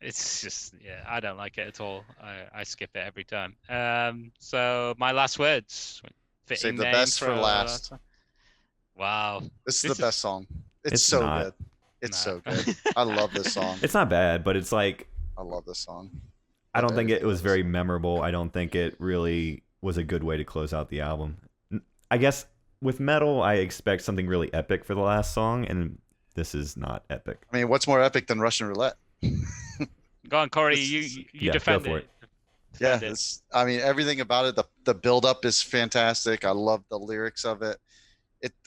It's just I don't like it at all. I skip it every time. So my last words. Save the best for last. Wow. This is the best song. It's so good. It's so good. I love this song. It's not bad, but it's like I love this song. I don't think it was very memorable. I don't think it really was a good way to close out the album. I guess with metal, I expect something really epic for the last song, and this is not epic. I mean, what's more epic than Russian Roulette? Go on, Corey. You defend go for it. Yeah, Defend it. I mean, everything about it. The build up is fantastic. I love the lyrics of it.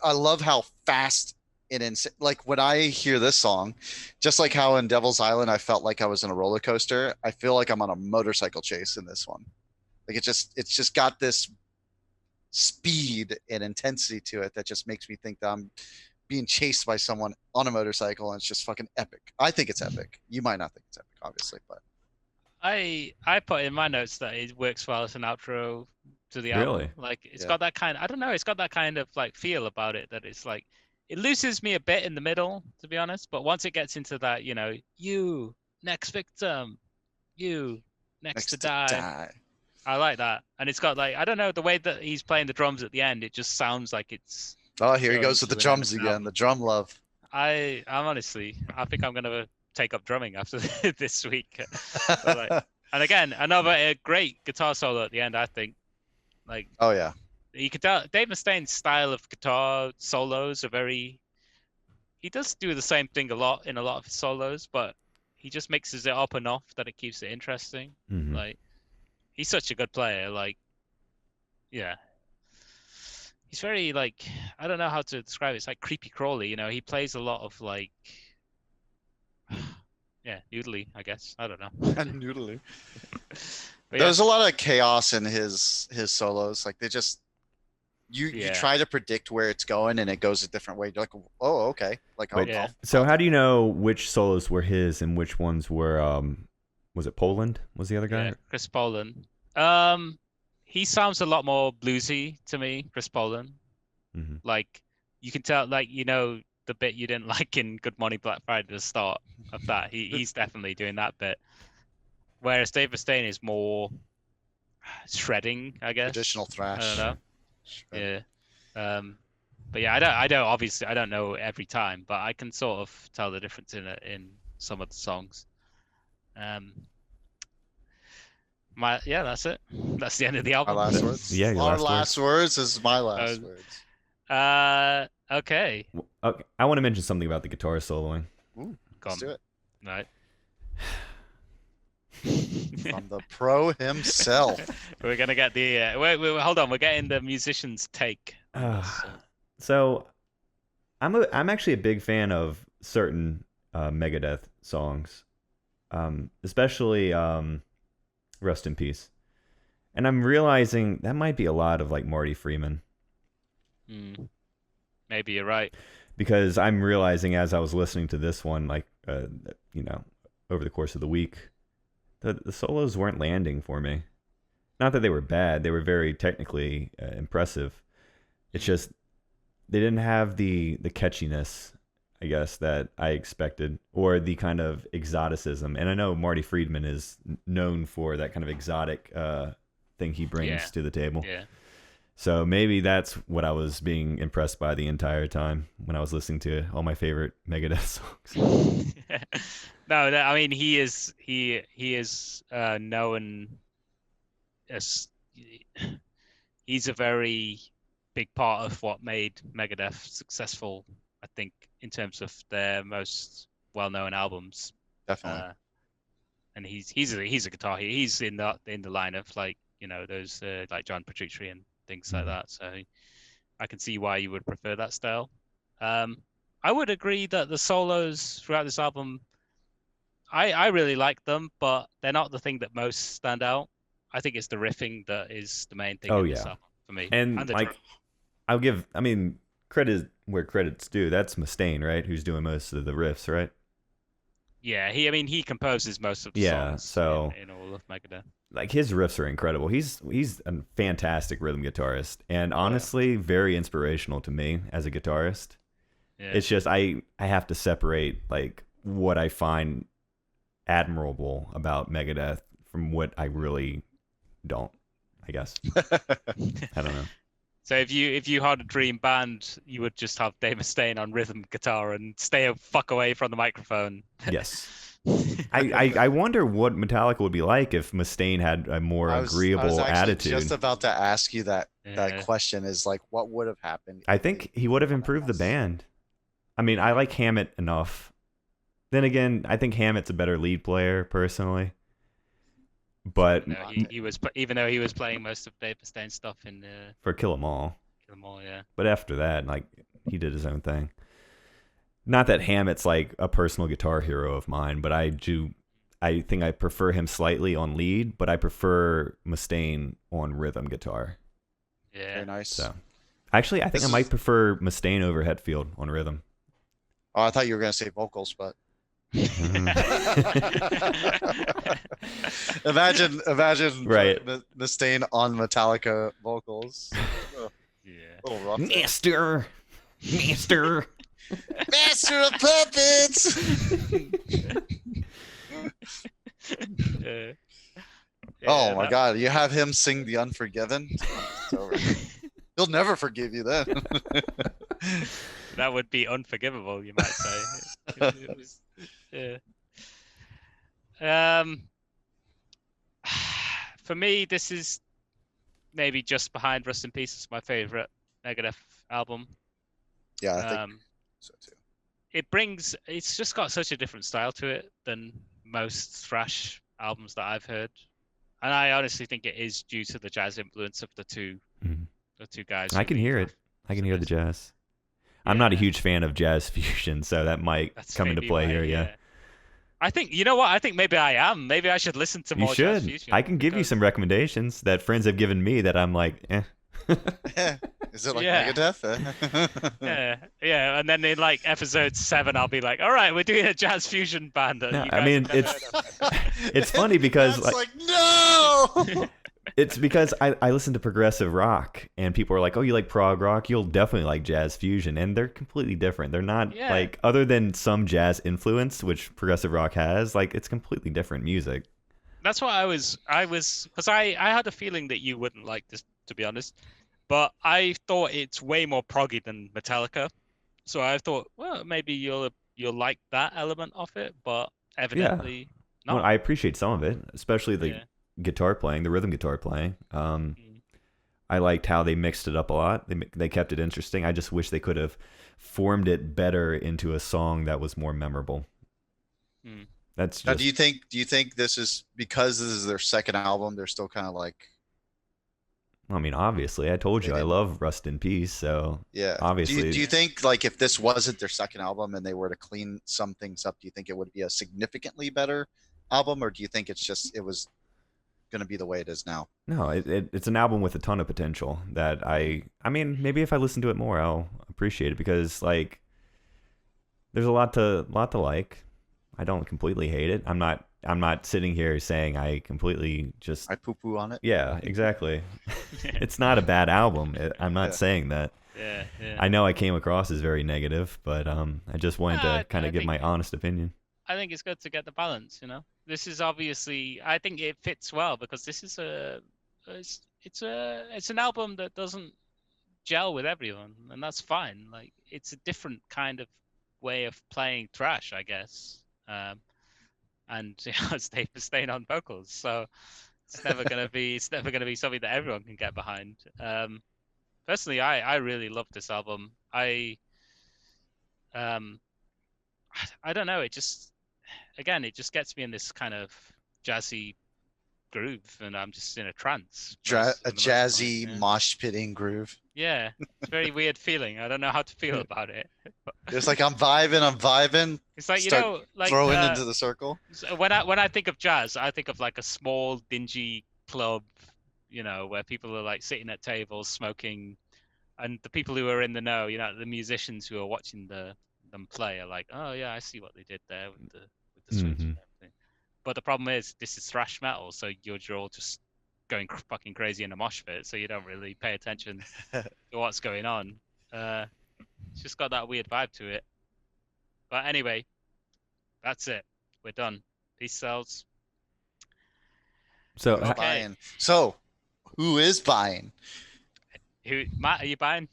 I love how fast and insane. Like when I hear this song, just like how in Devil's Island, I felt like I was in a roller coaster. I feel like I'm on a motorcycle chase in this one. Like it's just got this speed and intensity to it that just makes me think that I'm being chased by someone on a motorcycle, and it's just fucking epic. I think it's epic. You might not think it's epic, obviously, but I put in my notes that it works well as an outro to the album. Really? Like it's Yeah. got that kind. I don't know. It's got that kind of like feel about it that it's like it loses me a bit in the middle, to be honest. But once it gets into that, you next victim, you next to die. I like that, and it's got like I don't know the way that he's playing the drums at the end. It just sounds like it's. Oh, here he going goes with the to an end drums of an again. album. The drum love. I'm honestly, I think I'm gonna take up drumming after this week. But, like, and again, another great guitar solo at the end. I think, like, Oh yeah. you could tell Dave Mustaine's style of guitar solos are very. He does do the same thing a lot in a lot of his solos, but he just mixes it up enough that it keeps it interesting. Mhm. Like, he's such a good player. Like, yeah. He's very like I don't know how to describe it. It's like creepy crawly, he plays a lot of like yeah, noodly, I guess. I don't know. Noodly. But yeah, There's a lot of chaos in his solos. Like they just you Yeah. try to predict where it's going and it goes a different way. You're like, oh, okay. Like Wait, Yeah. So how do you know which solos were his and which ones were was it Poland? Was the other guy? yeah, Chris Poland. He sounds a lot more bluesy to me, Chris Poland. hmm Like you can tell, like the bit you didn't like in Good Morning Black Friday, the start of that. He's definitely doing that bit. Whereas Dave Mustaine is more shredding, I guess. traditional I thrash. don't know. Yeah. But yeah, I don't obviously I don't know every time, but I can sort of tell the difference in some of the songs. That's it. That's the end of the Our album. last words. Yeah, your Our last last words is my last Uh, words. Okay. Okay, I want to mention something about the guitar soloing. Ooh, Go let's on. do it. Right. From the pro himself. We're gonna get the wait, hold on, we're getting the musician's take on this, So I'm actually a big fan of certain Megadeth songs, especially Rest in Peace, and I'm realizing that might be a lot of like Marty Freeman, Maybe you're right. because I'm realizing as I was listening to this one, like over the course of the week, the solos weren't landing for me. Not that they were bad; they were very technically impressive. It's just they didn't have the catchiness, I guess, that I expected, or the kind of exoticism. And I know Marty Friedman is known for that kind of exotic thing he brings Yeah. to the table. Yeah. So maybe that's what I was being impressed by the entire time when I was listening to all my favorite Megadeth songs. No, I mean he is known as he's a very big part of what made Megadeth successful, I think, in terms of their most well-known albums. Definitely. And he's a guitar. He's in the line of like those like John Petrucci and things like that. So I can see why you would prefer that style. I would agree that the solos throughout this album, I really like them, but they're not the thing that most stand out. I think it's the riffing that is the main thing Oh, in this yeah. album for me. And the like, I mean, credit where credit's due. That's Mustaine, right? Who's doing most of the riffs, right? yeah, he composes most of the Yeah, songs so- in all of Megadeth. Like his riffs are incredible. He's a fantastic rhythm guitarist, and honestly, very inspirational to me as a guitarist. Yeah. It's just I have to separate like what I find admirable about Megadeth from what I really don't, I guess. I don't know. So if you had a dream band, you would just have Dave Mustaine on rhythm guitar and stay a fuck away from the microphone. Yes. I wonder what Metallica would be like if Mustaine had a more I was agreeable actually attitude. just about to ask you that Yeah. question is like, what would have happened? I think he would have improved the band. I mean, I like Hammett enough. Then again, I think Hammett's a better lead player personally. But No, even though he was playing most of Dave Mustaine's stuff in for Kill 'Em All. Kill 'Em All, yeah. But after that, like, he did his own thing. Not that Hammett's like a personal guitar hero of mine, but I think I prefer him slightly on lead, but I prefer Mustaine on rhythm guitar. Yeah. Very nice. So, actually, I think I might prefer Mustaine over Hetfield on rhythm. Oh, I thought you were gonna say vocals, but imagine Right. Mustaine on Metallica vocals. Yeah. A little rough. Master. Master of Puppets. Yeah. Oh my that- God! You have him sing "The Unforgiven." It's over. He'll never forgive you then. That would be unforgivable, you might say. It was, yeah. For me, this is maybe just behind Rust in Peace. It's my favorite Megadeth album. Yeah, I think so too. It's just got such a different style to it than most thrash albums that I've heard. And I honestly think it is due to the jazz influence of the two guys. I can hear it. I can hear the jazz. I'm not a huge fan of jazz fusion, so that might come into play here. Yeah. I think, you know what? I think maybe I am. Maybe I should listen to You more jazz should. fusion. I can give you some recommendations that friends have given me that I'm like, eh. Is it like Yeah. Megadeth? Yeah. And then in like episode 7, I'll be like, all right, we're doing a jazz fusion band. That No, you I guys mean, have never heard of." it's funny because That's like no. it's because I listen to progressive rock and people are like, oh, you like prog rock? You'll definitely like jazz fusion. And they're completely different. They're not like, other than some jazz influence, which progressive rock has, like, it's completely different music. That's what I was, because I had a feeling that you wouldn't like this, to be honest. But I thought it's way more proggy than Metallica. So I thought, well, maybe you'll like that element of it, but evidently not. Well, I appreciate some of it, especially the guitar playing, the rhythm guitar playing. I liked how they mixed it up a lot. They kept it interesting. I just wish they could have formed it better into a song that was more memorable. That's just... Now, do you think this is because this is their second album? They're still kind of like. I mean, obviously, I told you I love Rust in Peace, so yeah. Obviously, do you think like if this wasn't their second album and they were to clean some things up, do you think it would be a significantly better album, or do you think it was going to be the way it is now? No, it's an album with a ton of potential that I mean, maybe if I listen to it more, I'll appreciate it because like there's a lot to like. I don't completely hate it. I'm not sitting here saying I completely just I poo-poo on it. Yeah, exactly. It's not a bad album. I'm not saying that. Yeah. I know I came across as very negative, but I just wanted to kind of give my honest opinion. I think it's good to get the balance, you know. This is obviously, I think it fits well because this is it's an album that doesn't gel with everyone, and that's fine. Like, it's a different kind of way of playing thrash, I guess. And it's Dave Mustaine on vocals, so it's never gonna be something that everyone can get behind. Personally, I really love this album. I don't know. It just gets me in this kind of jazzy groove, and I'm just in a trance. A jazzy mosh pitting groove. Yeah, it's a very weird feeling. I don't know how to feel about it. It's like I'm vibing. It's like, like throwing into the circle. When I think of jazz, I think of like a small, dingy club, where people are like sitting at tables smoking, and the people who are in the know, the musicians who are watching them play are like, oh yeah, I see what they did there with the switch and everything. But the problem is, this is thrash metal, so you're all just going fucking crazy in a mosh pit, so you don't really pay attention to what's going on. It's just got that weird vibe to it. But anyway, that's it. We're done. Peace cells. So, buying. So, who is buying? Matt, are you buying?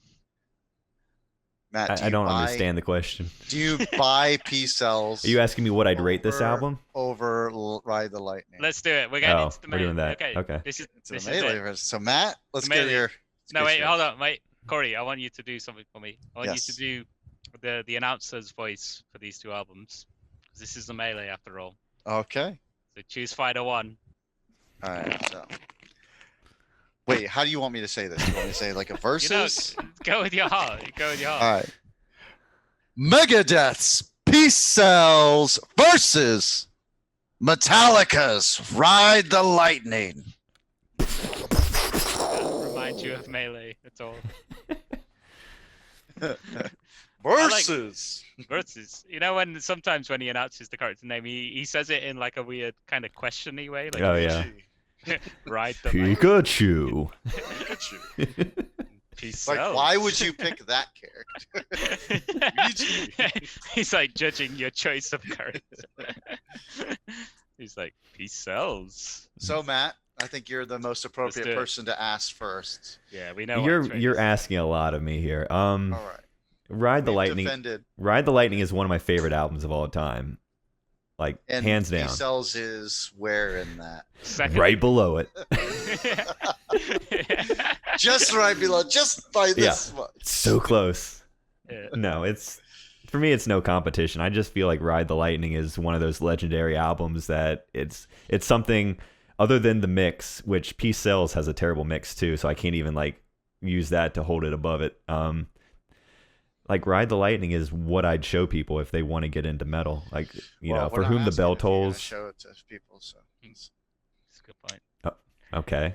Matt, I don't understand the question. Do you buy Peace Cells? Are you asking me what I'd rate this album? Over Ride the Lightning. Let's do it. We're getting into the we're doing that. Okay. This is it. So Matt, let's get your. No, wait, hold on, wait, Corey. I want you to do something for me. I want you to do the announcer's voice for these two albums. This is the Melee after all. Okay. So choose Fighter 1. All right. So, wait, how do you want me to say this? You want me to say like a versus? Go with your heart. Go with your heart. All right. Megadeth's Peace Cells versus Metallica's Ride the Lightning. Remind you of Melee. That's all. Versus. Versus. You know when sometimes when he announces the character name, he says it in like a weird kind of questiony way. Like, Oh yeah. Ride the lightning. Pikachu. Pikachu. Peace Like, out. why would you pick that character? He's like judging your choice of character. He's like, peace sells. So, Matt, I think you're the most appropriate person to ask first. Yeah, we know. You're asking a lot of me here. All right. Ride the We've Lightning. defended. Ride the Lightning is one of my favorite albums of all time. Like, And hands down. Peace Cells is where in that? Second. Right below it. Just right below, just by this much. So close. Yeah. No, it's for me it's no competition. I just feel like Ride the Lightning is one of those legendary albums that it's something other than the mix, which Peace Cells has a terrible mix too, so I can't even like use that to hold it above it. Like Ride the Lightning is what I'd show people if they want to get into metal. Like, you know, we're for not whom the asking bell if you're gonna tolls. Show it to people, so That's a good point. Okay.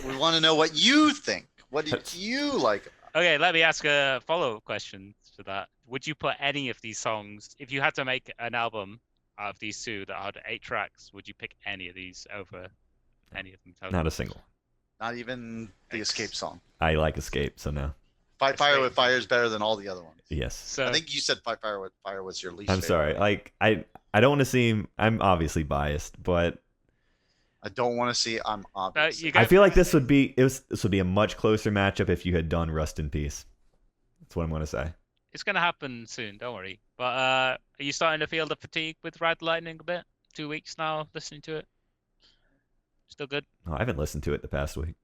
we want to know what you think. What did you like? Okay, let me ask a follow-up question to that. Would you put any of these songs, if you had to make an album out of these two that had 8 tracks, would you pick any of these over any of them? Totally? Not a single. Not even the Escape song. I like Escape, so no. Fight Fire with Fire is better than all the other ones. Yes. So, I think you said Fight Fire with Fire was your least I'm favorite. sorry. Like I don't want to seem I'm obviously biased, but I don't want to see I'm obvious. you I go- feel like this would be a much closer matchup if you had done Rust in Peace. That's what I'm going to say. it's going to happen soon, don't worry. But are you starting to feel the fatigue with Ride the Lightning a bit? 2 weeks now listening to it? Still good? Oh, I haven't listened to it the past week.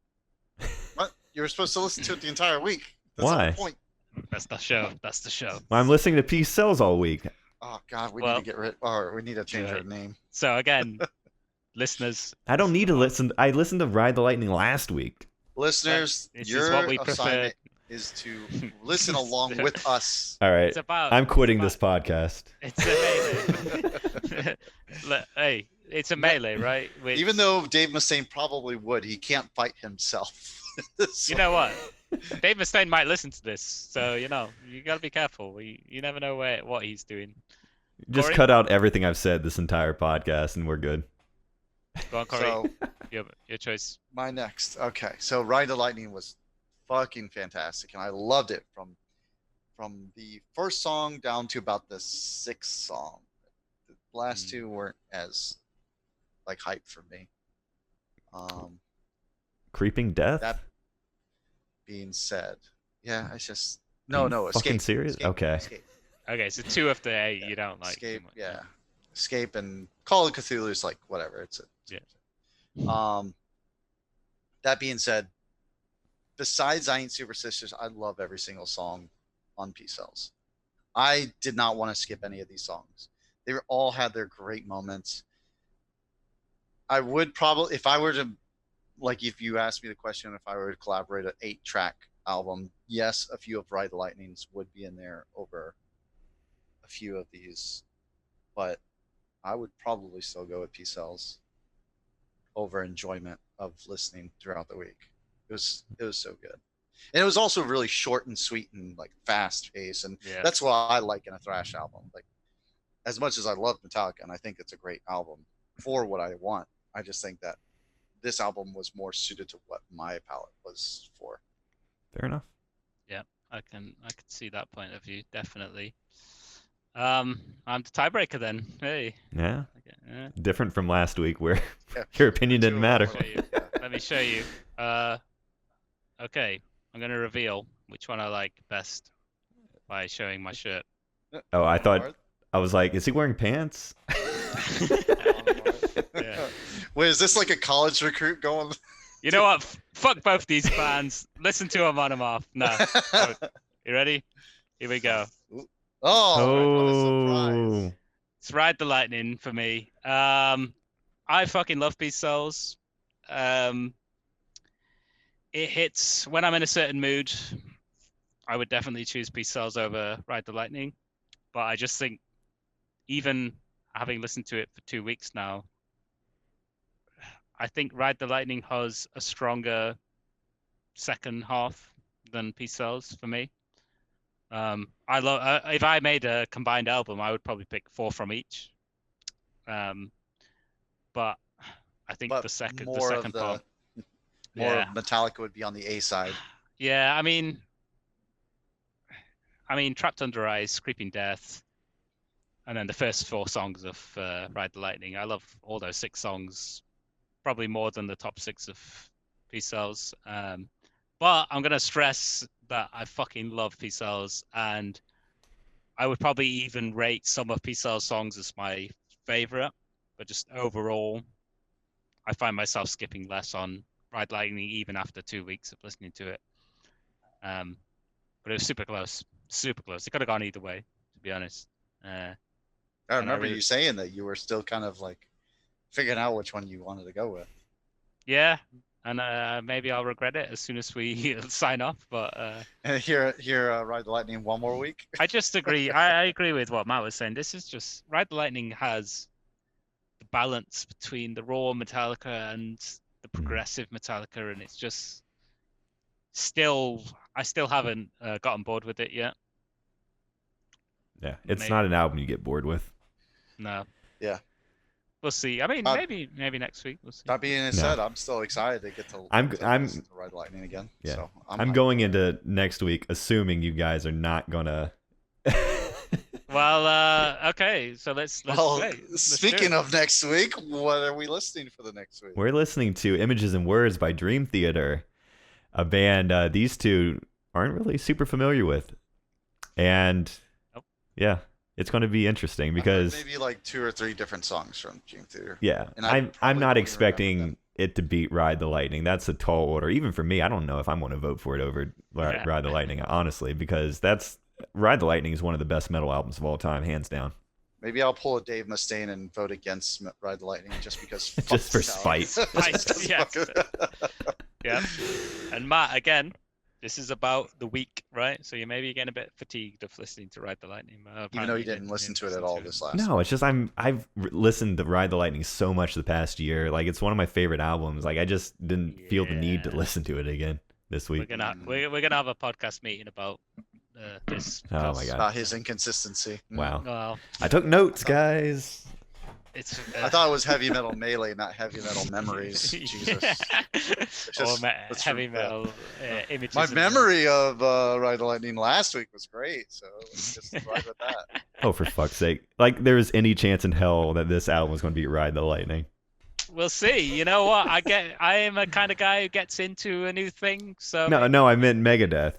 What? You were supposed to listen to it the entire week. That's Why? the whole point. That's the show. That's the show. I'm listening to Peace Cells all week. Oh God, we Well- need to get rid. Or we need to change Yeah. our name. So again, listeners, I don't need to listen. I listened to Ride the Lightning last week. Listeners, This is your what we prefer. assignment is to listen along with us. All right. it's about. I'm quitting it's this podcast. It's a melee. Hey, it's a melee, right? Which, Even though Dave Mustaine probably would, he can't fight himself. So- you know what, Dave Mustaine might listen to this, so you gotta be careful. You never know what he's doing. Just Corey? cut out everything I've said this entire podcast, and we're good. Go on, Corey. So Your choice. my next. Okay, so Ride the Lightning was fucking fantastic, and I loved it from the first song down to about the 6th song. The last two weren't as like hype for me. Creeping Death? That being said, yeah, it's just Are no you Escape. fucking serious? Escape, Okay. Escape, Okay, so 2 of the 8 you don't like. too Escape, much. yeah, Escape and Call of Cthulhu is like whatever. It's That being said, besides I Ain't Superstitious, I love every single song on Peace Cells. I did not want to skip any of these songs. They all had their great moments. I would probably, if I were to, like, if you asked me the question, if I were to collaborate an 8-track album, yes, a few of Ride the Lightnings would be in there over a few of these, but I would probably still go with Peace Cells over enjoyment of listening throughout the week. It was so good, and it was also really short and sweet and like fast paced, and Yeah. that's what I like in a thrash album. Like, as much as I love Metallica and I think it's a great album for what I want, I just think that this album was more suited to what my palette was for. Fair enough. I can see that point of view, definitely. I'm the tiebreaker then. Hey. Yeah. Okay, yeah. Different from last week where Yeah. your opinion didn't Two matter. of them Show you. Let me show you. Okay, I'm gonna reveal which one I like best by showing my shirt. Oh, I was like, is he wearing pants? Yeah. Wait, is this like a college recruit going? You know what? Fuck both these bands. Listen to them on them off. No. You ready? Here we go. Oh, what a surprise. Oh. It's Ride the Lightning for me. I I fucking love Peace Cells. It hits when I'm in a certain mood. I would definitely choose Peace Cells over Ride the Lightning. But I just think, even having listened to it for 2 weeks now, I think Ride the Lightning has a stronger second half than Peace Cells for me. I love. If I made a combined album, I would probably pick 4 from each. But I think But the second more of part. more Yeah. of Metallica would be on the A side. Yeah, I mean, Trapped Under Ice, Creeping Death, and then the first 4 songs of Ride the Lightning. I love all those 6 songs, probably more than the top 6 of Peace Cells. But I'm gonna stress that I fucking love Peace Cells, and I would probably even rate some of Peace Cells songs as my favorite. But just overall, I find myself skipping less on Ride Lightning even after 2 weeks of listening to it. But it was super close. Super close. It could have gone either way, to be honest. I remember you saying that you were still kind of like figuring out which one you wanted to go with. Yeah, and maybe I'll regret it as soon as we sign off. But And here, Ride the Lightning one more week. I just agree. I agree with what Matt was saying. This is just Ride the Lightning has the balance between the raw Metallica and the progressive Metallica, and it's just I still haven't gotten bored with it yet. Yeah, it's not an album you get bored with. No. Yeah. We'll see. I mean, maybe next week we'll see. That being said, I'm still excited to get to I'm listen to Ride the Lightning again. Yeah. So I'm going into next week assuming you guys are not gonna. Well, okay, so let's speaking of next week, what are we listening for the next week? We're listening to Images and Words by Dream Theater, a band these two aren't really super familiar with. And yeah, it's going to be interesting because maybe like 2 or 3 different songs from Dream Theater. Yeah, and I'm not expecting it to beat Ride the Lightning. That's a tall order. Even for me, I don't know if I'm going to vote for it over Ride the Lightning, honestly, because Ride the Lightning is one of the best metal albums of all time, hands down. Maybe I'll pull a Dave Mustaine and vote against Ride the Lightning just because. Just for spite. Yes. Yeah. And Matt, again, this is about the week, right? So you maybe getting a bit fatigued of listening to Ride the Lightning. Even though you didn't listen to it at all this last. No, it's just I've listened to Ride the Lightning so much the past year. Like, it's one of my favorite albums. Like, I just didn't feel the need to listen to it again this week. We're gonna have a podcast meeting about this. Oh my god! About his inconsistency. Wow. Well, I took notes, guys. I thought it was Heavy Metal Melee, not Heavy Metal Memories. Jesus. Heavy Metal Images. My memory of Ride the Lightning last week was great, so let's just ride with that. Oh, for fuck's sake! Like, there was any chance in hell that this album was going to beat Ride the Lightning. We'll see. You know what? I am a kind of guy who gets into a new thing. So no, I meant Megadeth.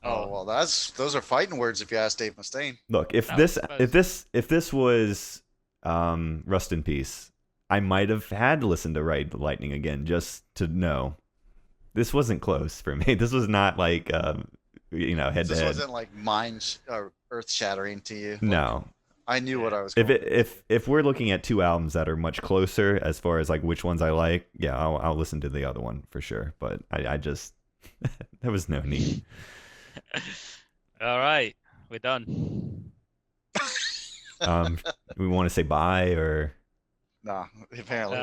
Oh well, those are fighting words if you ask Dave Mustaine. Look, if this was Rust in Peace, I might have had to listen to Ride the Lightning again just to know. This wasn't close for me. This was not like head to head. This wasn't like earth shattering to you. No. I knew what I was. If we're looking at 2 albums that are much closer as far as like which ones I like, yeah, I'll listen to the other one for sure. But I just there was no need. All right, we're done. We want to say bye or? No, apparently.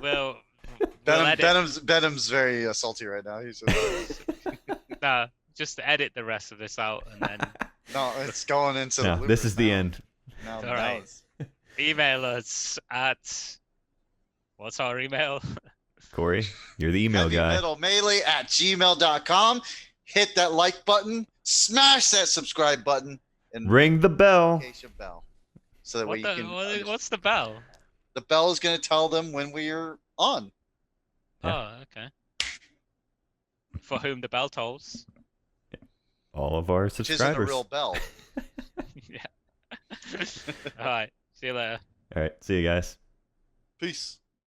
Well, Benham's very salty right now. He's just edit the rest of this out and then. No, it's going into the. This is the end. No, all right. Email us at. What's our email? Corey, you're the email guy. HeavyMetalMelee@gmail.com. Hit that like button, smash that subscribe button, and ring the bell. So that way you can. What's the bell? The bell is going to tell them when we are on. Yeah. Oh, okay. For whom the bell tolls. All of our subscribers. Which isn't a real bell. Yeah. All right. See you later. All right. See you guys. Peace.